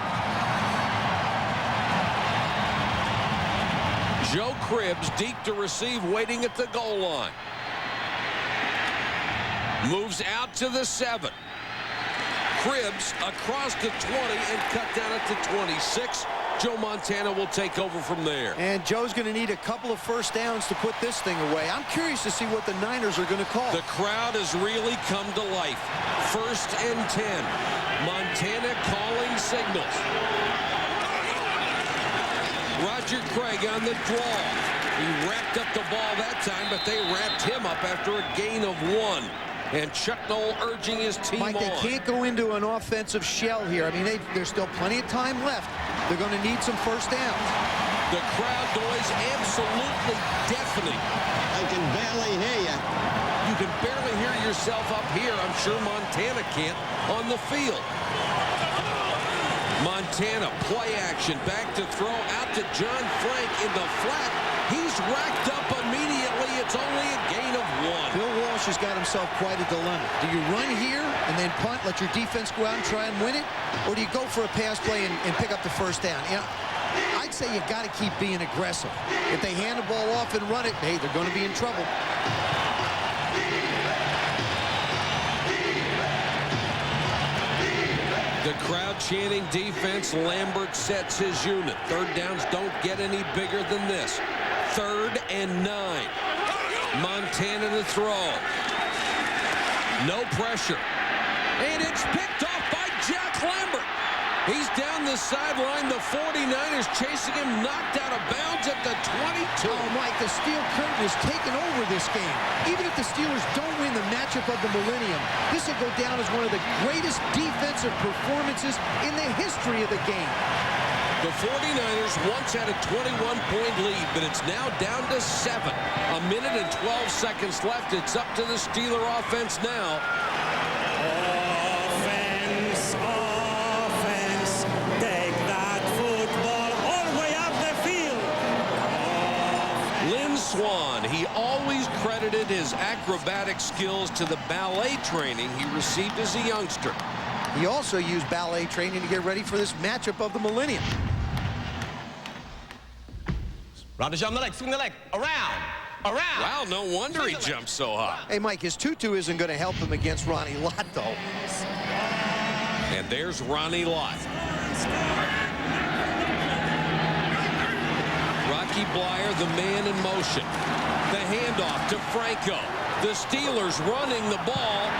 Joe Cribbs deep to receive, waiting at the goal line. Moves out to the 7. Cribbs across the 20 and cut down at the 26. Joe Montana will take over from there. And Joe's going to need a couple of first downs to put this thing away. I'm curious to see what the Niners are going to call. The crowd has really come to life. 1st and 10. Montana calling signals. Roger Craig on the draw. He wrapped up the ball that time, but they wrapped him up after a gain of 1. And Chuck Noll urging his team Mike, they can't go into an offensive shell here. I mean, there's still plenty of time left. They're going to need some first downs. The crowd noise absolutely deafening. I can barely hear you. You can barely hear yourself up here. I'm sure Montana can't on the field. Montana, play action, back to throw, out to John Frank in the flat. He's racked up immediately. It's only a gain of 1. Bill Walsh has got himself quite a dilemma. Do you run here and then punt, let your defense go out and try and win it? Or do you go for a pass play and pick up the first down? You know, I'd say you got to keep being aggressive. If they hand the ball off and run it, hey, they're going to be in trouble. The crowd chanting defense. Lambert sets his unit. 3rd downs don't get any bigger than this. 3rd and 9. Montana to throw. No pressure. And it's picked off by Jack Lambert. He's down the sideline. The 49ers chasing him, knocked out of bounds at the 22. Oh, Mike, the Steel Curtain has taken over this game. Even if the Steelers don't win the matchup of the millennium, this will go down as one of the greatest defensive performances in the history of the game. The 49ers once had a 21-point lead, but it's now down to 7. A minute and 12 seconds left. It's up to the Steeler offense now. Offense, take that football all the way up the field. Lynn Swann, he always credited his acrobatic skills to the ballet training he received as a youngster. He also used ballet training to get ready for this matchup of the millennium. Round the jump the leg, swing the leg, around. Wow, no wonder he jumped so high. Hey, Mike, his tutu isn't going to help him against Ronnie Lott, though. And there's Ronnie Lott. Rocky Bleier, the man in motion. The handoff to Franco. The Steelers running the ball.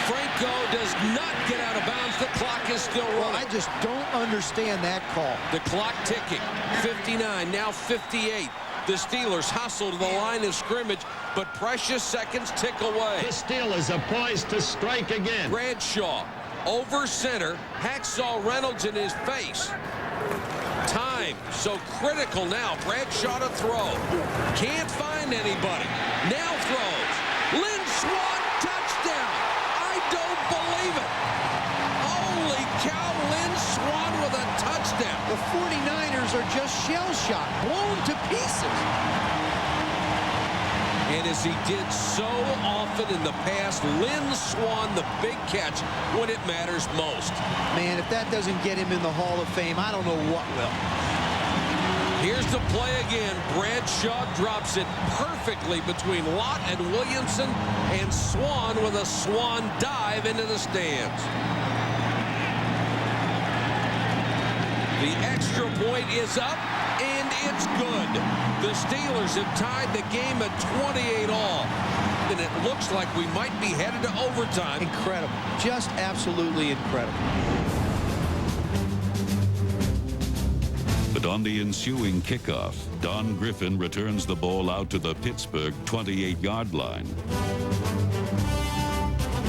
Franco does not get out of bounds. The clock is still running. Well, I just don't understand that call. The clock ticking. 59, now 58. The Steelers hustle to the line of scrimmage, but precious seconds tick away. The Steelers are poised to strike again. Bradshaw over center. Hacksaw Reynolds in his face. Time so critical now. Bradshaw to throw. Can't find anybody. Now throws. Lynn Swann, touchdown. I don't believe it. Holy cow, Lynn Swann with a touchdown. The 49ers are just shell-shocked, blown to pieces. And as he did so often in the past, Lynn Swann, the big catch when it matters most. Man, if that doesn't get him in the Hall of Fame, I don't know what will. Here's the play again. Bradshaw drops it perfectly between Lott and Williamson, and Swann with a swan dive into the stands. The extra point is up, and it's good. The Steelers have tied the game at 28-all. And it looks like we might be headed to overtime. Incredible. Just absolutely incredible. But on the ensuing kickoff, Don Griffin returns the ball out to the Pittsburgh 28-yard line.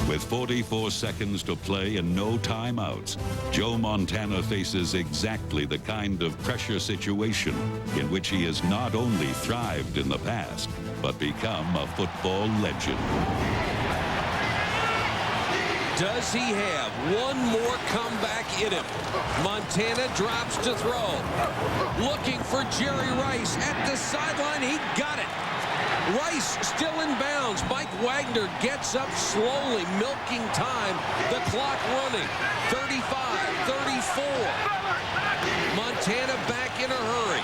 With 44 seconds to play and no timeouts, Joe Montana faces exactly the kind of pressure situation in which he has not only thrived in the past, but become a football legend. Does he have one more comeback in him? Montana drops to throw. Looking for Jerry Rice at the sideline. He got it. Rice still in bounds. Mike Wagner gets up slowly, milking time. The clock running. 35, 34. Montana back in a hurry.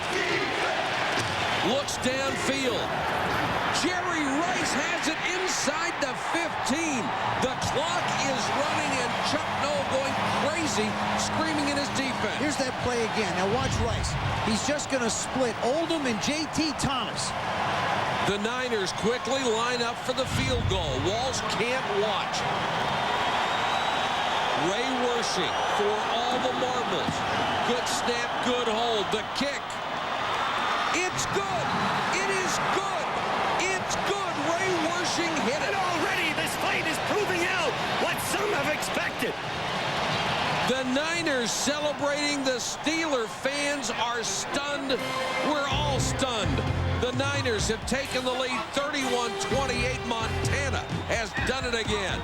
Looks downfield. Jerry Rice has it inside the 15. The clock is running, and Chuck Noll going crazy, screaming in his defense. Here's that play again. Now watch Rice. He's just going to split Oldham and J.T. Thomas. The Niners quickly line up for the field goal. Walsh can't watch. Ray Wersching for all the marbles. Good snap, good hold. The kick. It's good. It is good. It's good. Ray Wersching hit it. And already this fight is proving out what some have expected. The Niners celebrating. The Steeler fans are stunned. We're all stunned. The Niners have taken the lead 31-28. Montana has done it again.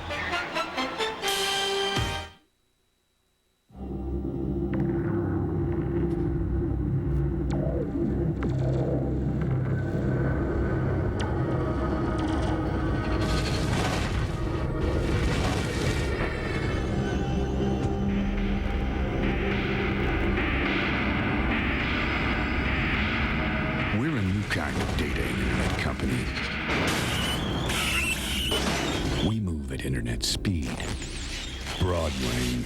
Kind of data internet company. We move at internet speed. Broadway.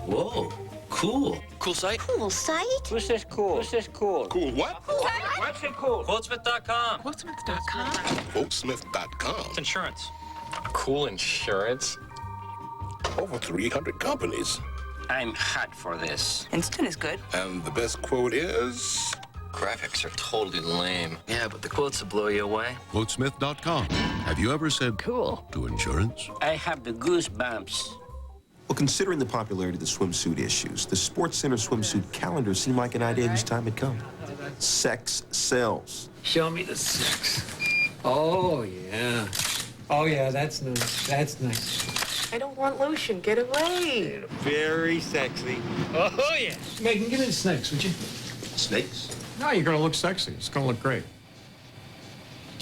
Whoa, cool. Cool site? Cool site? What's this cool? What's this cool? Cool what? What's it cool? Quotesmith.com. Quotesmith.com? Quotesmith.com. It's insurance. Cool insurance? Over 300 companies. I'm hot for this. Instant is good. And the best quote is... Graphics are totally lame. Yeah, but the quotes will blow you away. Quotesmith.com. Have you ever said cool to insurance? I have the goosebumps. Well, considering the popularity of the swimsuit issues, the SportsCenter swimsuit calendar seemed like an idea whose time had come. Sex sells. Show me the sex. Oh, yeah. Oh, yeah, that's nice. That's nice. I don't want lotion. Get away. Very sexy. Oh, yeah. Megan, give me the snakes, would you? Snakes? No, you're going to look sexy. It's going to look great.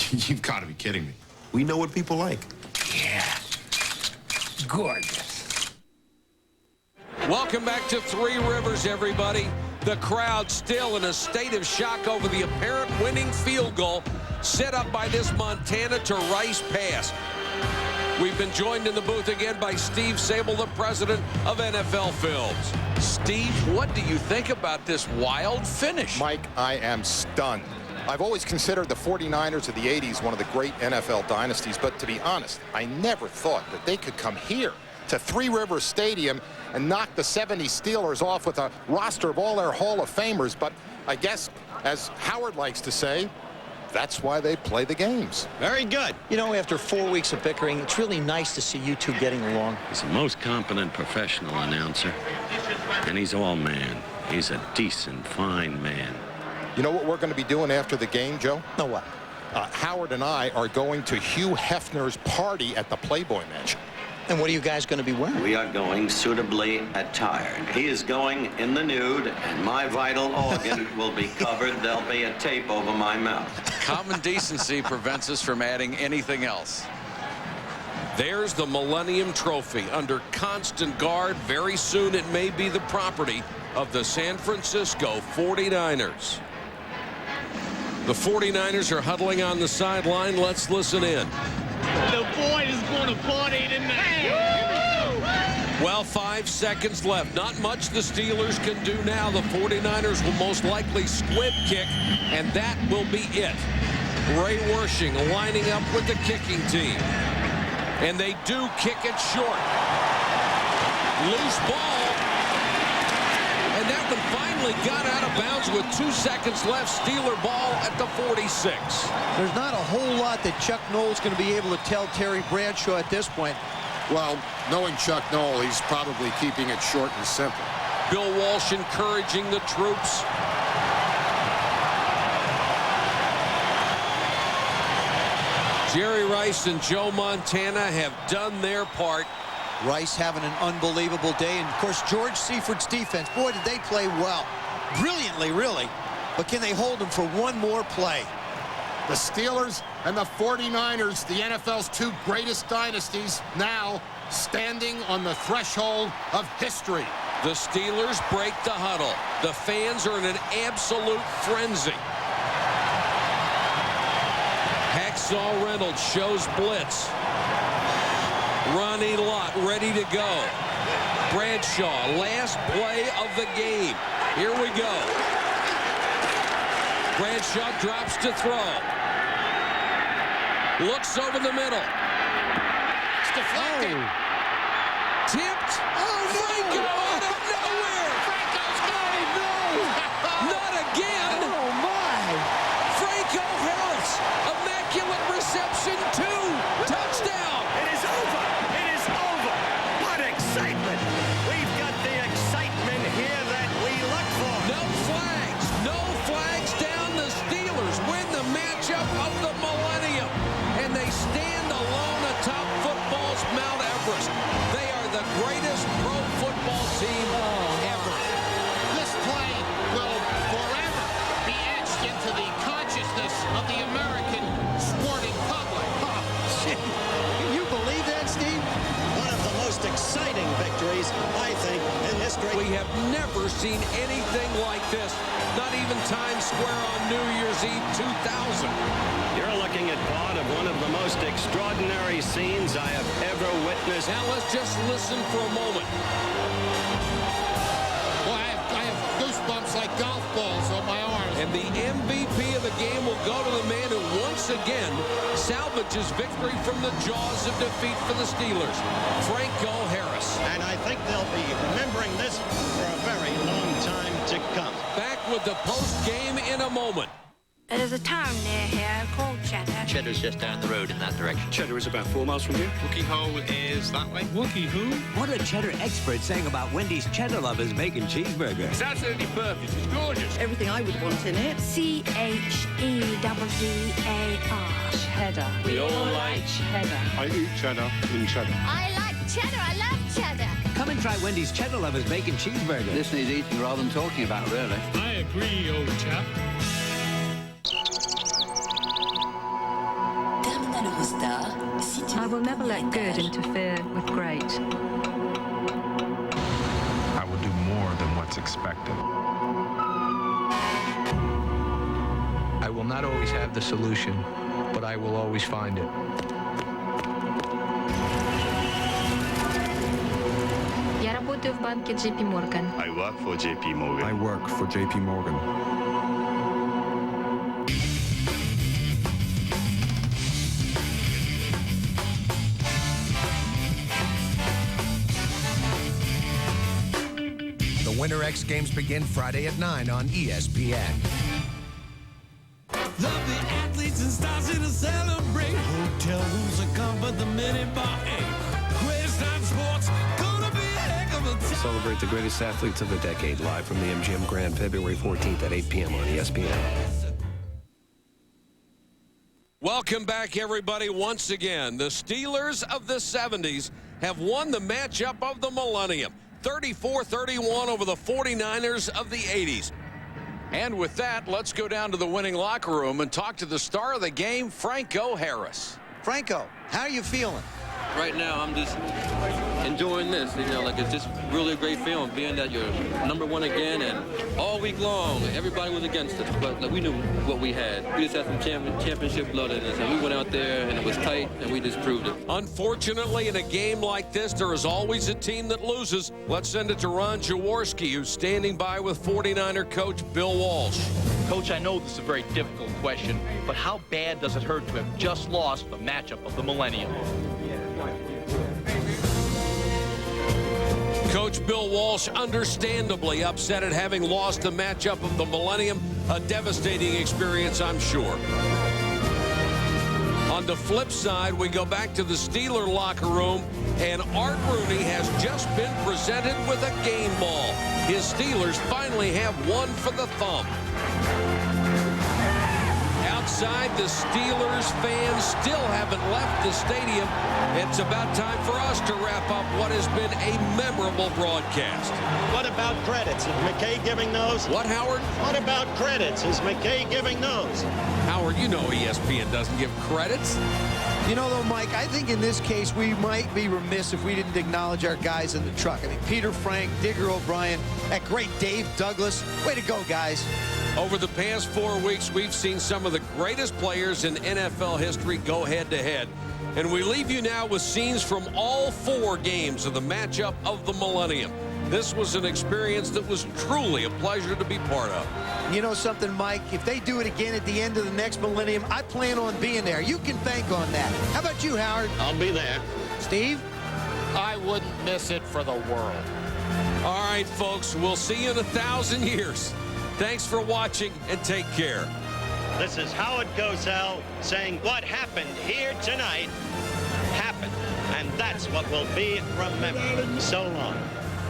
You've got to be kidding me. We know what people like. Yeah. Gorgeous. Welcome back to Three Rivers, everybody. The crowd still in a state of shock over the apparent winning field goal set up by this Montana to Rice pass. We've been joined in the booth again by Steve Sable, the president of NFL Films. Steve, what do you think about this wild finish? Mike, I am stunned. I've always considered the 49ers of the 80s one of the great NFL dynasties, but to be honest, I never thought that they could come here to Three Rivers Stadium and knock the 70 Steelers off with a roster of all their Hall of Famers. But I guess, as Howard likes to say, that's why they play the games. Very good. You know, after 4 weeks of bickering, it's really nice to see you two getting along. He's the most competent professional announcer, and he's all man. He's a decent, fine man. You know what we're going to be doing after the game, Joe? No, what? Howard and I are going to Hugh Hefner's party at the Playboy Mansion. And what are you guys going to be wearing? We are going suitably attired. He is going in the nude, and my vital organ will be covered. There'll be a tape over my mouth. Common decency prevents us from adding anything else. There's the Millennium Trophy under constant guard. Very soon it may be the property of the San Francisco 49ers. The 49ers are huddling on the sideline. Let's listen in. The boy is going to party tonight. Well, 5 seconds left. Not much the Steelers can do now. The 49ers will most likely squib kick, and that will be it. Ray Wersching lining up with the kicking team. And they do kick it short. Loose ball. And that one finally got out of bounds with 2 seconds left. Steeler ball at the 46. There's not a whole lot that Chuck Noll's going to be able to tell Terry Bradshaw at this point. Well, knowing Chuck Noll, he's probably keeping it short and simple. Bill Walsh encouraging the troops. Jerry Rice and Joe Montana have done their part. Rice having an unbelievable day. And, of course, George Seiferd's defense. Boy, did they play well. Brilliantly, really. But can they hold them for one more play? The Steelers and the 49ers, the NFL's two greatest dynasties, now standing on the threshold of history. The Steelers break the huddle. The fans are in an absolute frenzy. Hacksaw Reynolds shows blitz. Ronnie Lott ready to go. Bradshaw, last play of the game. Here we go. Bradshaw drops to throw. Looks over the middle. It's deflected. Tipped. Franco out of nowhere. Franco's got it. No. Not again. Oh, my. Franco Harris. Immaculate reception. 2. Touchdown. It is over. It is over. What excitement. We've got the excitement here that we look for. No flags. No flags down. The Steelers win the matchup of the millennium. And they stand alone atop football's Mount Everest. They are the greatest pro football team ever. This play will forever be etched into the consciousness of the American sporting public. Can you believe that, Steve? One of the most exciting victories, I think, in history. We have never seen anything like this. Not even Times Square on New Year's Eve 2000. You're looking at part of one of the most extraordinary scenes I have ever witnessed. Now let's just listen for a moment. Well, I have goosebumps like golf balls on my arms. And the MVP of the game will go to the man who once again salvages victory from the jaws of defeat for the Steelers, Franco Harris. And I think they'll be remembering this for a very long time to come. Back with the post game in a moment. There's a town near here called Cheddar. Cheddar's just down the road in that direction. Cheddar is about 4 miles from here. Wookie Hole is that way. Wookie who? What are Cheddar experts saying about Wendy's Cheddar Lovers bacon cheeseburger? It's absolutely perfect. It's gorgeous. Everything I would want in it. C-H-E-D-D-A-R. Cheddar. We all like cheddar. I eat cheddar in cheddar. I like cheddar. I love cheddar. Come and try Wendy's Cheddar Lovers bacon cheeseburger. This needs eating rather than talking about, really. I agree, old chap. I will never let good interfere with great. I will do more than what's expected. I will not always have the solution, but I will always find it. Я работаю в банке JP Morgan. I work for JP Morgan. I work for JP Morgan. The Winter X Games begin Friday at 9 on ESPN. Love the athletes and stars here to celebrate. Hotel rooms are comfort, the mini bar. Greatest time sports, gonna be a heck of a time. Celebrate the greatest athletes of the decade live from the MGM Grand, February 14th at 8 p.m. on ESPN. Welcome back, everybody, once again. The Steelers of the 70s have won the matchup of the millennium, 34-31 over the 49ers of the 80s. And with that, let's go down to the winning locker room and talk to the star of the game, Franco Harris. Franco, how are you feeling? Right now, I'm just enjoying this. You know, like it's just really a great feeling being that you're #1 again, and all week long, everybody was against us. But like, we knew what we had. We just had some championship blood in us, and we went out there, and it was tight, and we just proved it. Unfortunately, in a game like this, there is always a team that loses. Let's send it to Ron Jaworski, who's standing by with 49er coach Bill Walsh. Coach, I know this is a very difficult question, but how bad does it hurt to have just lost the matchup of the millennium? Coach Bill Walsh understandably upset at having lost the matchup of the millennium. A devastating experience, I'm sure. On the flip side, we go back to the Steeler locker room, and Art Rooney has just been presented with a game ball. His Steelers finally have one for the thumb. Outside, the Steelers fans still haven't left the stadium. It's about time for us to wrap up what has been a memorable broadcast. What about credits? Is McKay giving those? What, Howard? What about credits? Is McKay giving those? Howard, you know ESPN doesn't give credits. You know, though, Mike, I think in this case we might be remiss if we didn't acknowledge our guys in the truck. I mean, Peter Frank, Digger O'Brien, that great Dave Douglas. Way to go, guys. Over the past 4 weeks, we've seen some of the greatest players in NFL history go head-to-head. And we leave you now with scenes from all 4 games of the matchup of the millennium. This was an experience that was truly a pleasure to be part of. You know something, Mike? If they do it again at the end of the next millennium, I plan on being there. You can bank on that. How about you, Howard? I'll be there. Steve? I wouldn't miss it for the world. All right, folks, we'll see you in 1,000 years. Thanks for watching, and take care. This is Howard Cosell saying what happened here tonight happened, and that's what will be remembered so long.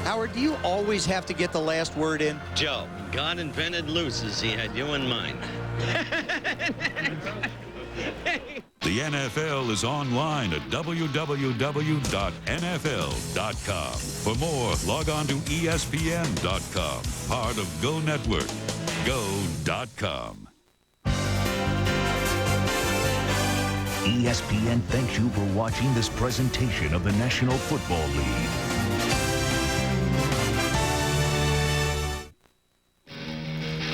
Howard, do you always have to get the last word in? Joe, God invented losers. He had you in mind. The NFL is online at www.nfl.com. For more, log on to ESPN.com, part of Go Network. Go.com. ESPN thanks you for watching this presentation of the National Football League.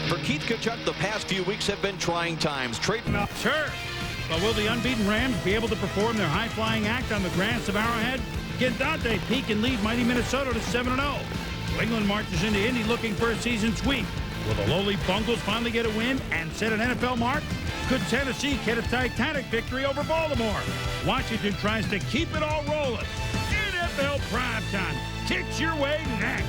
For Keith Tkachuk, the past few weeks have been trying times. Trading up. Sure. But will the unbeaten Rams be able to perform their high-flying act on the grass of Arrowhead? Can Dante Peak and lead mighty Minnesota to 7-0? New England marches into Indy looking for a season sweep. Will the lowly Bungles finally get a win and set an NFL mark? Could Tennessee get a titanic victory over Baltimore? Washington tries to keep it all rolling. NFL Primetime kicks your way next.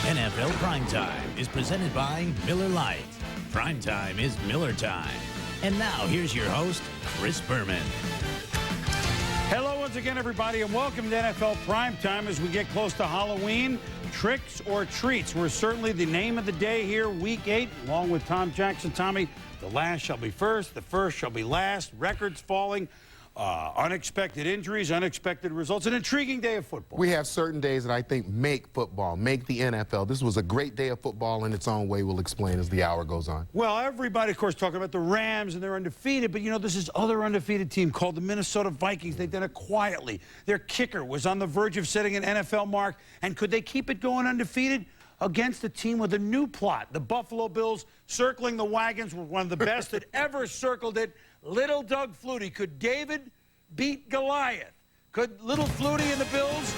NFL Primetime is presented by Miller Lite. Primetime is Miller time. And now, here's your host, Chris Berman. Hello once again, everybody, and welcome to NFL Primetime as we get close to Halloween. Tricks or treats were certainly the name of the day here, Week 8, along with Tom Jackson. Tommy, the last shall be first, the first shall be last, records falling, unexpected injuries, unexpected results, an intriguing day of football. We have certain days that I think make football, make the NFL. This was a great day of football in its own way. We'll explain as the hour goes on. Well, everybody, of course, talking about the Rams and they're undefeated, but you know, this is other undefeated team called the Minnesota Vikings. They've done it quietly. Their kicker was on the verge of setting an NFL mark, and could they keep it going undefeated? Against a team with a new plot. The Buffalo Bills circling the wagons were one of the best that ever circled it. Little Doug Flutie. Could David beat Goliath? Could little Flutie and the Bills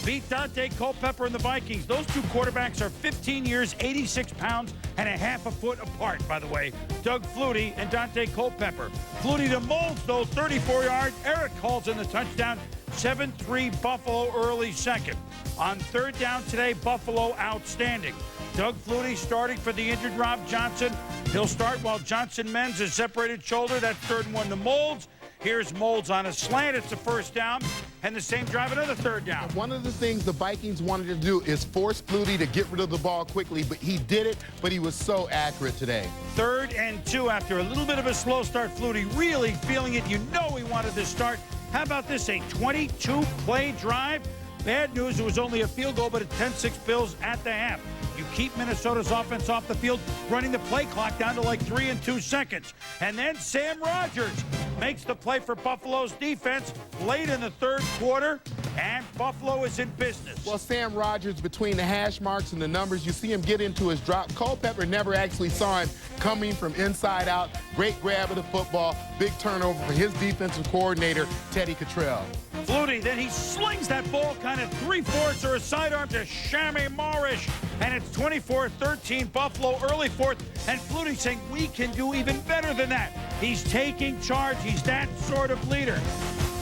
beat Dante Culpepper and the Vikings? Those two quarterbacks are 15 years, 86 pounds, and a half a foot apart, by the way. Doug Flutie and Dante Culpepper. Flutie to Molds, though, 34 yards. Eric calls in the touchdown. 7-3 Buffalo early second. On third down today, Buffalo outstanding. Doug Flutie starting for the injured Rob Johnson. He'll start while Johnson mends his separated shoulder. That's 3rd and 1 to Molds. Here's Molds on a slant. It's a first down. And the same drive, another third down. One of the things the Vikings wanted to do is force Flutie to get rid of the ball quickly, but he did it, but he was so accurate today. 3rd and 2 after a little bit of a slow start. Flutie really feeling it. You know he wanted to start. How about this, a 22-play drive? Bad news, it was only a field goal, but a 10-6 Bills at the half. You keep Minnesota's offense off the field, running the play clock down to like 3 and 2 seconds. And then Sam Rogers makes the play for Buffalo's defense late in the 3rd quarter, and Buffalo is in business. Well, Sam Rogers, between the hash marks and the numbers, you see him get into his drop. Culpepper never actually saw him coming from inside out. Great grab of the football. Big turnover for his defensive coordinator, Teddy Cottrell. Flutie, then he slings that ball kind of 3/4 or a sidearm to Shammy Morrish. And it's 24-13 Buffalo early 4th. And Flutie saying, we can do even better than that. He's taking charge. He's that sort of leader.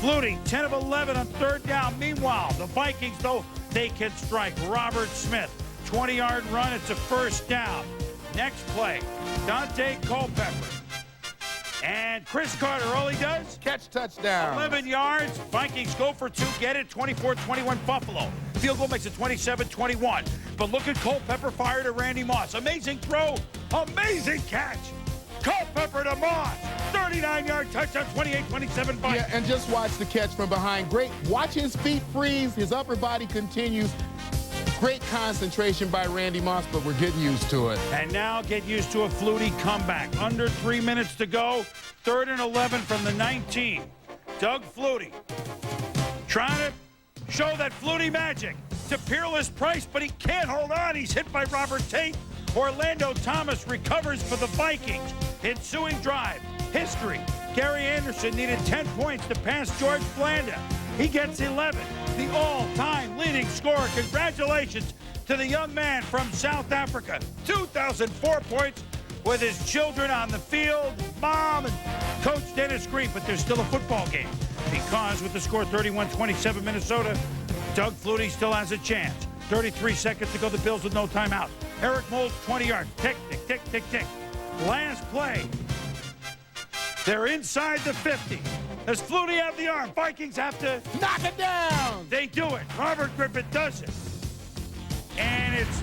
Flutie, 10 of 11 on 3rd down. Meanwhile, the Vikings, though, they can strike. Robert Smith, 20-yard run. It's a first down. Next play, Dante Culpepper. And Chris Carter, all he does? Catch touchdown. 11 yards. Vikings go for 2, get it, 24-21 Buffalo. Field goal makes it 27-21. But look at Culpepper fire to Randy Moss. Amazing throw, amazing catch. Culpepper to Moss. 39-yard touchdown, 28-27 Vikings. Yeah, and just watch the catch from behind. Great. Watch his feet freeze. His upper body continues. Great concentration by Randy Moss, but we're getting used to it. And now get used to a Flutie comeback. Under 3 minutes to go. 3rd and 11 from the 19. Doug Flutie trying to show that Flutie magic to Peerless Price, but he can't hold on. He's hit by Robert Tate. Orlando Thomas recovers for the Vikings. Ensuing drive. History. Gary Anderson needed 10 points to pass George Blanda. He gets 11, the all-time leading scorer. Congratulations to the young man from South Africa. 2,004 points with his children on the field, mom and Coach Dennis Green. But there's still a football game because with the score 31-27 Minnesota, Doug Flutie still has a chance. 33 seconds to go. The Bills with no timeout. Eric Molds, 20 yards. Tick, tick, tick, tick, tick. Last play. They're inside the 50. Does Flutie have the arm? Vikings have to knock it down. They do it. Robert Griffin does it. And it's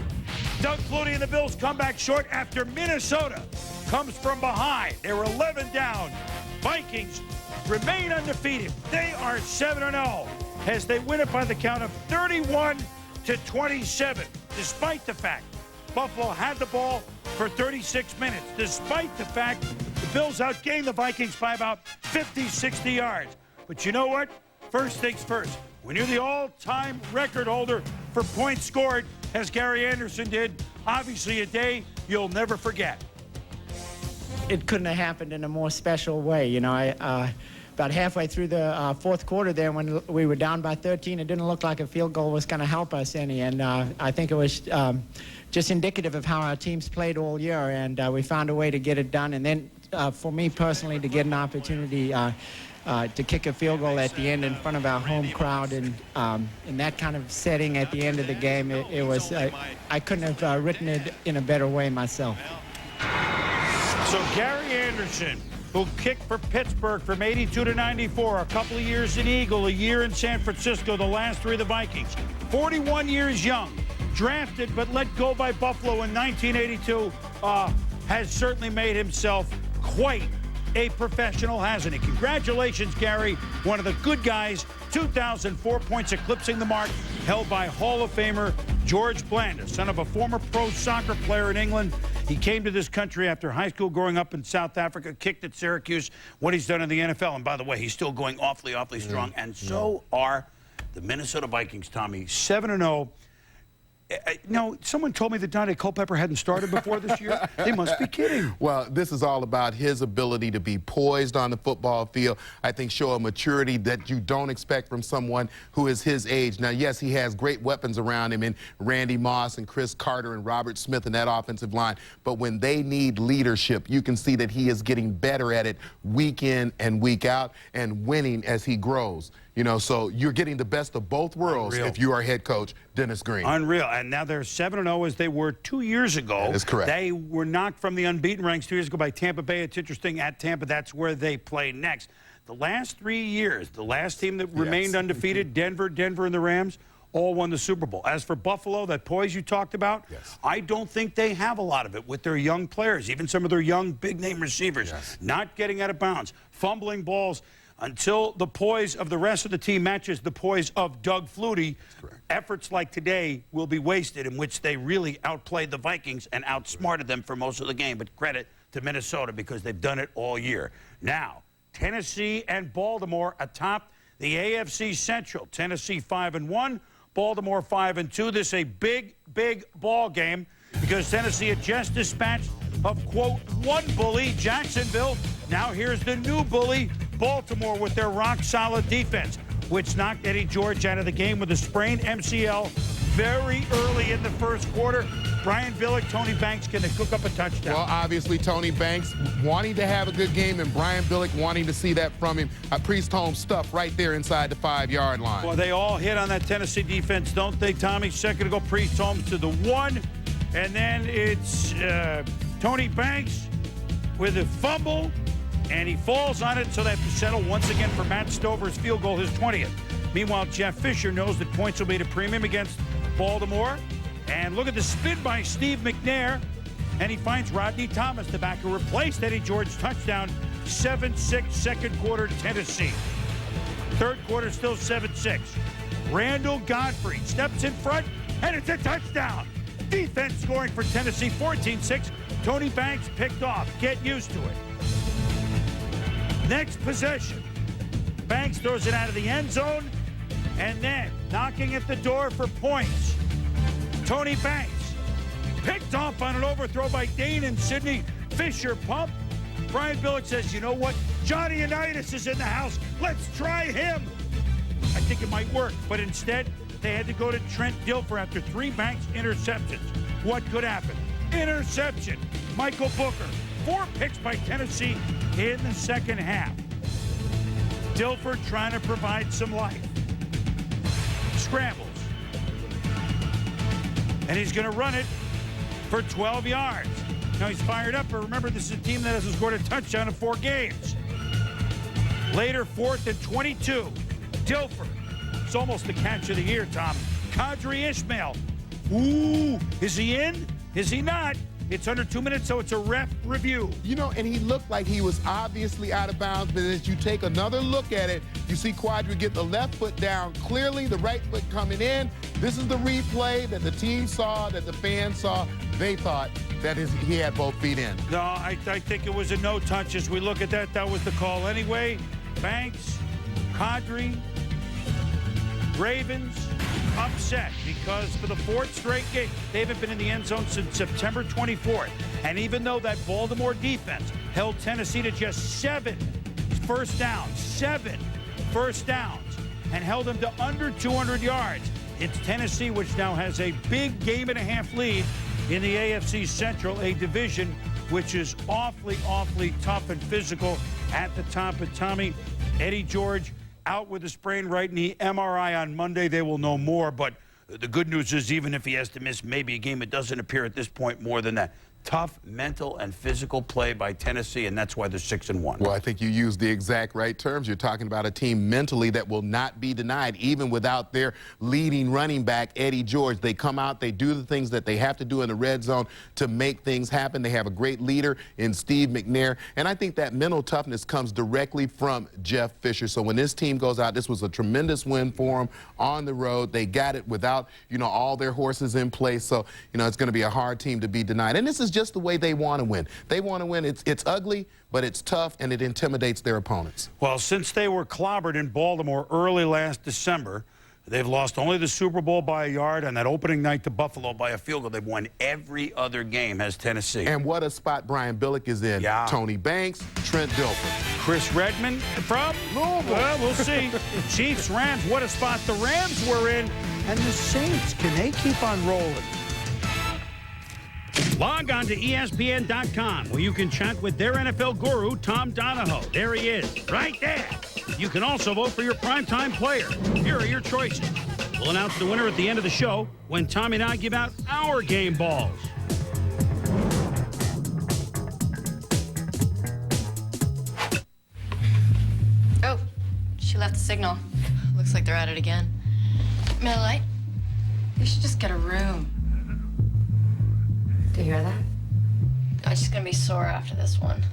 Doug Flutie and the Bills come back short after Minnesota comes from behind. They were 11 down. Vikings remain undefeated. They are 7-0 as they win it by the count of 31-27, despite the fact Buffalo had the ball for 36 minutes, despite the fact the Bills outgained the Vikings by about 50, 60 yards. But you know what? First things first. When you're the all-time record holder for points scored, as Gary Anderson did, obviously a day you'll never forget. It couldn't have happened in a more special way. You know, about halfway through the 4th quarter there when we were down by 13, it didn't look like a field goal was going to help us any. And I think it was just indicative of how our teams played all year. And we found a way to get it done. And then for me personally, to get an opportunity to kick a field goal at the end in front of our home crowd, and in that kind of setting at the end of the game, it was I couldn't have written it in a better way myself. So Gary Anderson, who kicked for Pittsburgh from 82 to 94, a couple of years in Eagle, a year in San Francisco, the last three of the Vikings, 41 years young, drafted but let go by Buffalo in 1982, has certainly made himself quite a professional, hasn't he? Congratulations, Gary, one of the good guys. 2,004 points, eclipsing the mark held by Hall of Famer George Blanda, son of a former pro soccer player in England. He came to this country after high school, growing up in South Africa, kicked at Syracuse. What he's done in the NFL, and by the way, he's still going awfully strong, and so are the Minnesota Vikings, Tommy. 7-0. No, someone told me that Dante Culpepper hadn't started before this year. They must be kidding. Well, this is all about his ability to be poised on the football field. I think show a maturity that you don't expect from someone who is his age. Now, yes, he has great weapons around him in Randy Moss and Chris Carter and Robert Smith in that offensive line. But when they need leadership, you can see that he is getting better at it week in and week out and winning as he grows. You know, so you're getting the best of both worlds if you are head coach Dennis Green. Unreal. And now they're 7-0 as they were 2 years ago. That is correct. They were knocked from the unbeaten ranks 2 years ago by Tampa Bay. It's interesting, at Tampa, that's where they play next. The last 3 years, the last team that remained undefeated, Denver, and the Rams, all won the Super Bowl. As for Buffalo, that poise you talked about, I don't think they have a lot of it with their young players, even some of their young big-name receivers, not getting out of bounds, fumbling balls. Until the poise of the rest of the team matches the poise of Doug Flutie, efforts like today will be wasted, in which they really outplayed the Vikings and outsmarted them for most of the game. But credit to Minnesota because they've done it all year. Now, Tennessee and Baltimore atop the AFC Central. Tennessee 5-1, Baltimore 5-2. This is a big ball game because Tennessee had just dispatched of, quote, one bully, Jacksonville. Now here's the new bully, Baltimore, with their rock-solid defense, which knocked Eddie George out of the game with a sprained MCL very early in the first quarter. Brian Billick, Tony Banks going to cook up a touchdown. Well, obviously, Tony Banks wanting to have a good game and Brian Billick wanting to see that from him. Priest Holmes stuff right there inside the 5-yard line. Well, they all hit on that Tennessee defense, don't they, Tommy? Second to go, Priest Holmes to the 1. And then it's Tony Banks with a fumble, and he falls on it, so they have to settle once again for Matt Stover's field goal, his 20th. Meanwhile, Jeff Fisher knows that points will be at a premium against Baltimore. And look at the spin by Steve McNair, and he finds Rodney Thomas, the back who replaced Eddie George. Touchdown, 7-6, second quarter, Tennessee. Third quarter, still 7-6. Randall Godfrey steps in front, and it's a touchdown. Defense scoring for Tennessee, 14-6. Tony Banks picked off. Get used to it. Next possession. Banks throws it out of the end zone, and then knocking at the door for points. Tony Banks picked off on an overthrow by Dane and Sidney. Fisher pump. Brian Billick says, you know what? Johnny Unitas is in the house. Let's try him. I think it might work, but instead they had to go to Trent Dilfer after 3 Banks interceptions. What could happen? Interception. Michael Booker. 4 picks by Tennessee in the second half. Dilfer trying to provide some life. Scrambles. And he's going to run it for 12 yards. Now he's fired up, but remember, this is a team that hasn't scored a touchdown in 4 games. Later, 4th and 22. Dilfer. It's almost the catch of the year, Tom. Qadry Ismail. Ooh, is he in? Is he not? It's under 2 minutes, so it's a ref review. You know, and he looked like he was obviously out of bounds, but as you take another look at it, you see Qadry get the left foot down clearly, the right foot coming in. This is the replay that the team saw, that the fans saw. They thought that he had both feet in. No, I think it was a no touch. As we look at that, that was the call anyway. Banks, Qadry, Ravens upset because for the 4th straight game, they haven't been in the end zone since September 24th. And even though that Baltimore defense held Tennessee to just 7 first downs, and held them to under 200 yards, it's Tennessee which now has a big game-and-a-half lead in the AFC Central, a division which is awfully tough and physical at the top. But Tommy, Eddie George out with a sprained right knee. MRI on Monday. They will know more. But the good news is, even if he has to miss maybe a game, it doesn't appear at this point more than that. Tough mental and physical play by Tennessee, and that's why they're 6-1. Well, I think you used the exact right terms. You're talking about a team mentally that will not be denied, even without their leading running back, Eddie George. They come out, they do the things that they have to do in the red zone to make things happen. They have a great leader in Steve McNair, and I think that mental toughness comes directly from Jeff Fisher. So when this team goes out, this was a tremendous win for them on the road. They got it without, all their horses in place. So, it's going to be a hard team to be denied. And this is just the way they want to win. They want to win. It's ugly, but it's tough, and it intimidates their opponents. Well, since they were clobbered in Baltimore early last December, they've lost only the Super Bowl by a yard, and that opening night to Buffalo by a field goal. They've won every other game, has Tennessee. And what a spot Brian Billick is in. Yeah. Tony Banks, Trent Dilfer. Chris Redmond from Louisville. Well, we'll see. Chiefs, Rams, what a spot the Rams were in. And the Saints, can they keep on rolling? Log on to ESPN.com, where you can chat with their NFL guru, Tom Donahoe. There he is, right there. You can also vote for your primetime player. Here are your choices. We'll announce the winner at the end of the show when Tommy and I give out our game balls. Oh, she left a signal. Looks like they're at it again. Miller Lite, you should just get a room. Do you hear that? I'm just gonna be sore after this one.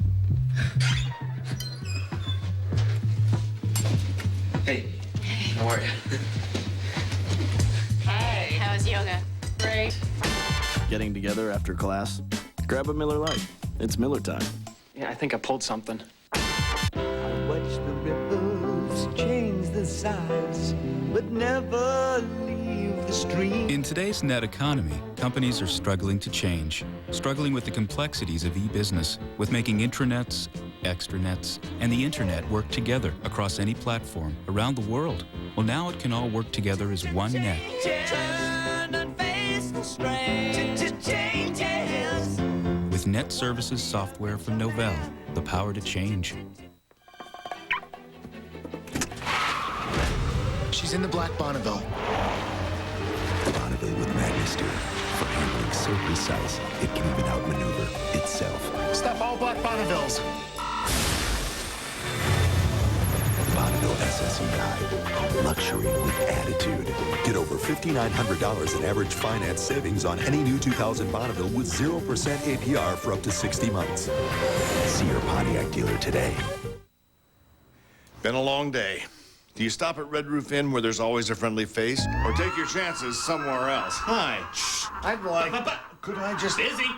Hey, how are you? Hey, how was yoga? Great. Getting together after class? Grab a Miller Lite. It's Miller time. Yeah, I think I pulled something. Watch the ripples change the size, but never leave the stream. In today's net economy, companies are struggling to change, struggling with the complexities of e-business, with making intranets, extranets, and the internet work together across any platform around the world. Well, now it can all work together as one net. With Net Services software from Novell, the power to change. She's in the black Bonneville. Bonneville with Magnister. For handling so precise, it can even outmaneuver itself. Stop all black Bonnevilles. Bonneville SSEI. Luxury with attitude. Get over $5,900 in average finance savings on any new 2000 Bonneville with 0% APR for up to 60 months. See your Pontiac dealer today. Been a long day. Do you stop at Red Roof Inn where there's always a friendly face? Or take your chances somewhere else? Hi. Shh. I'd like... Could I just... Busy.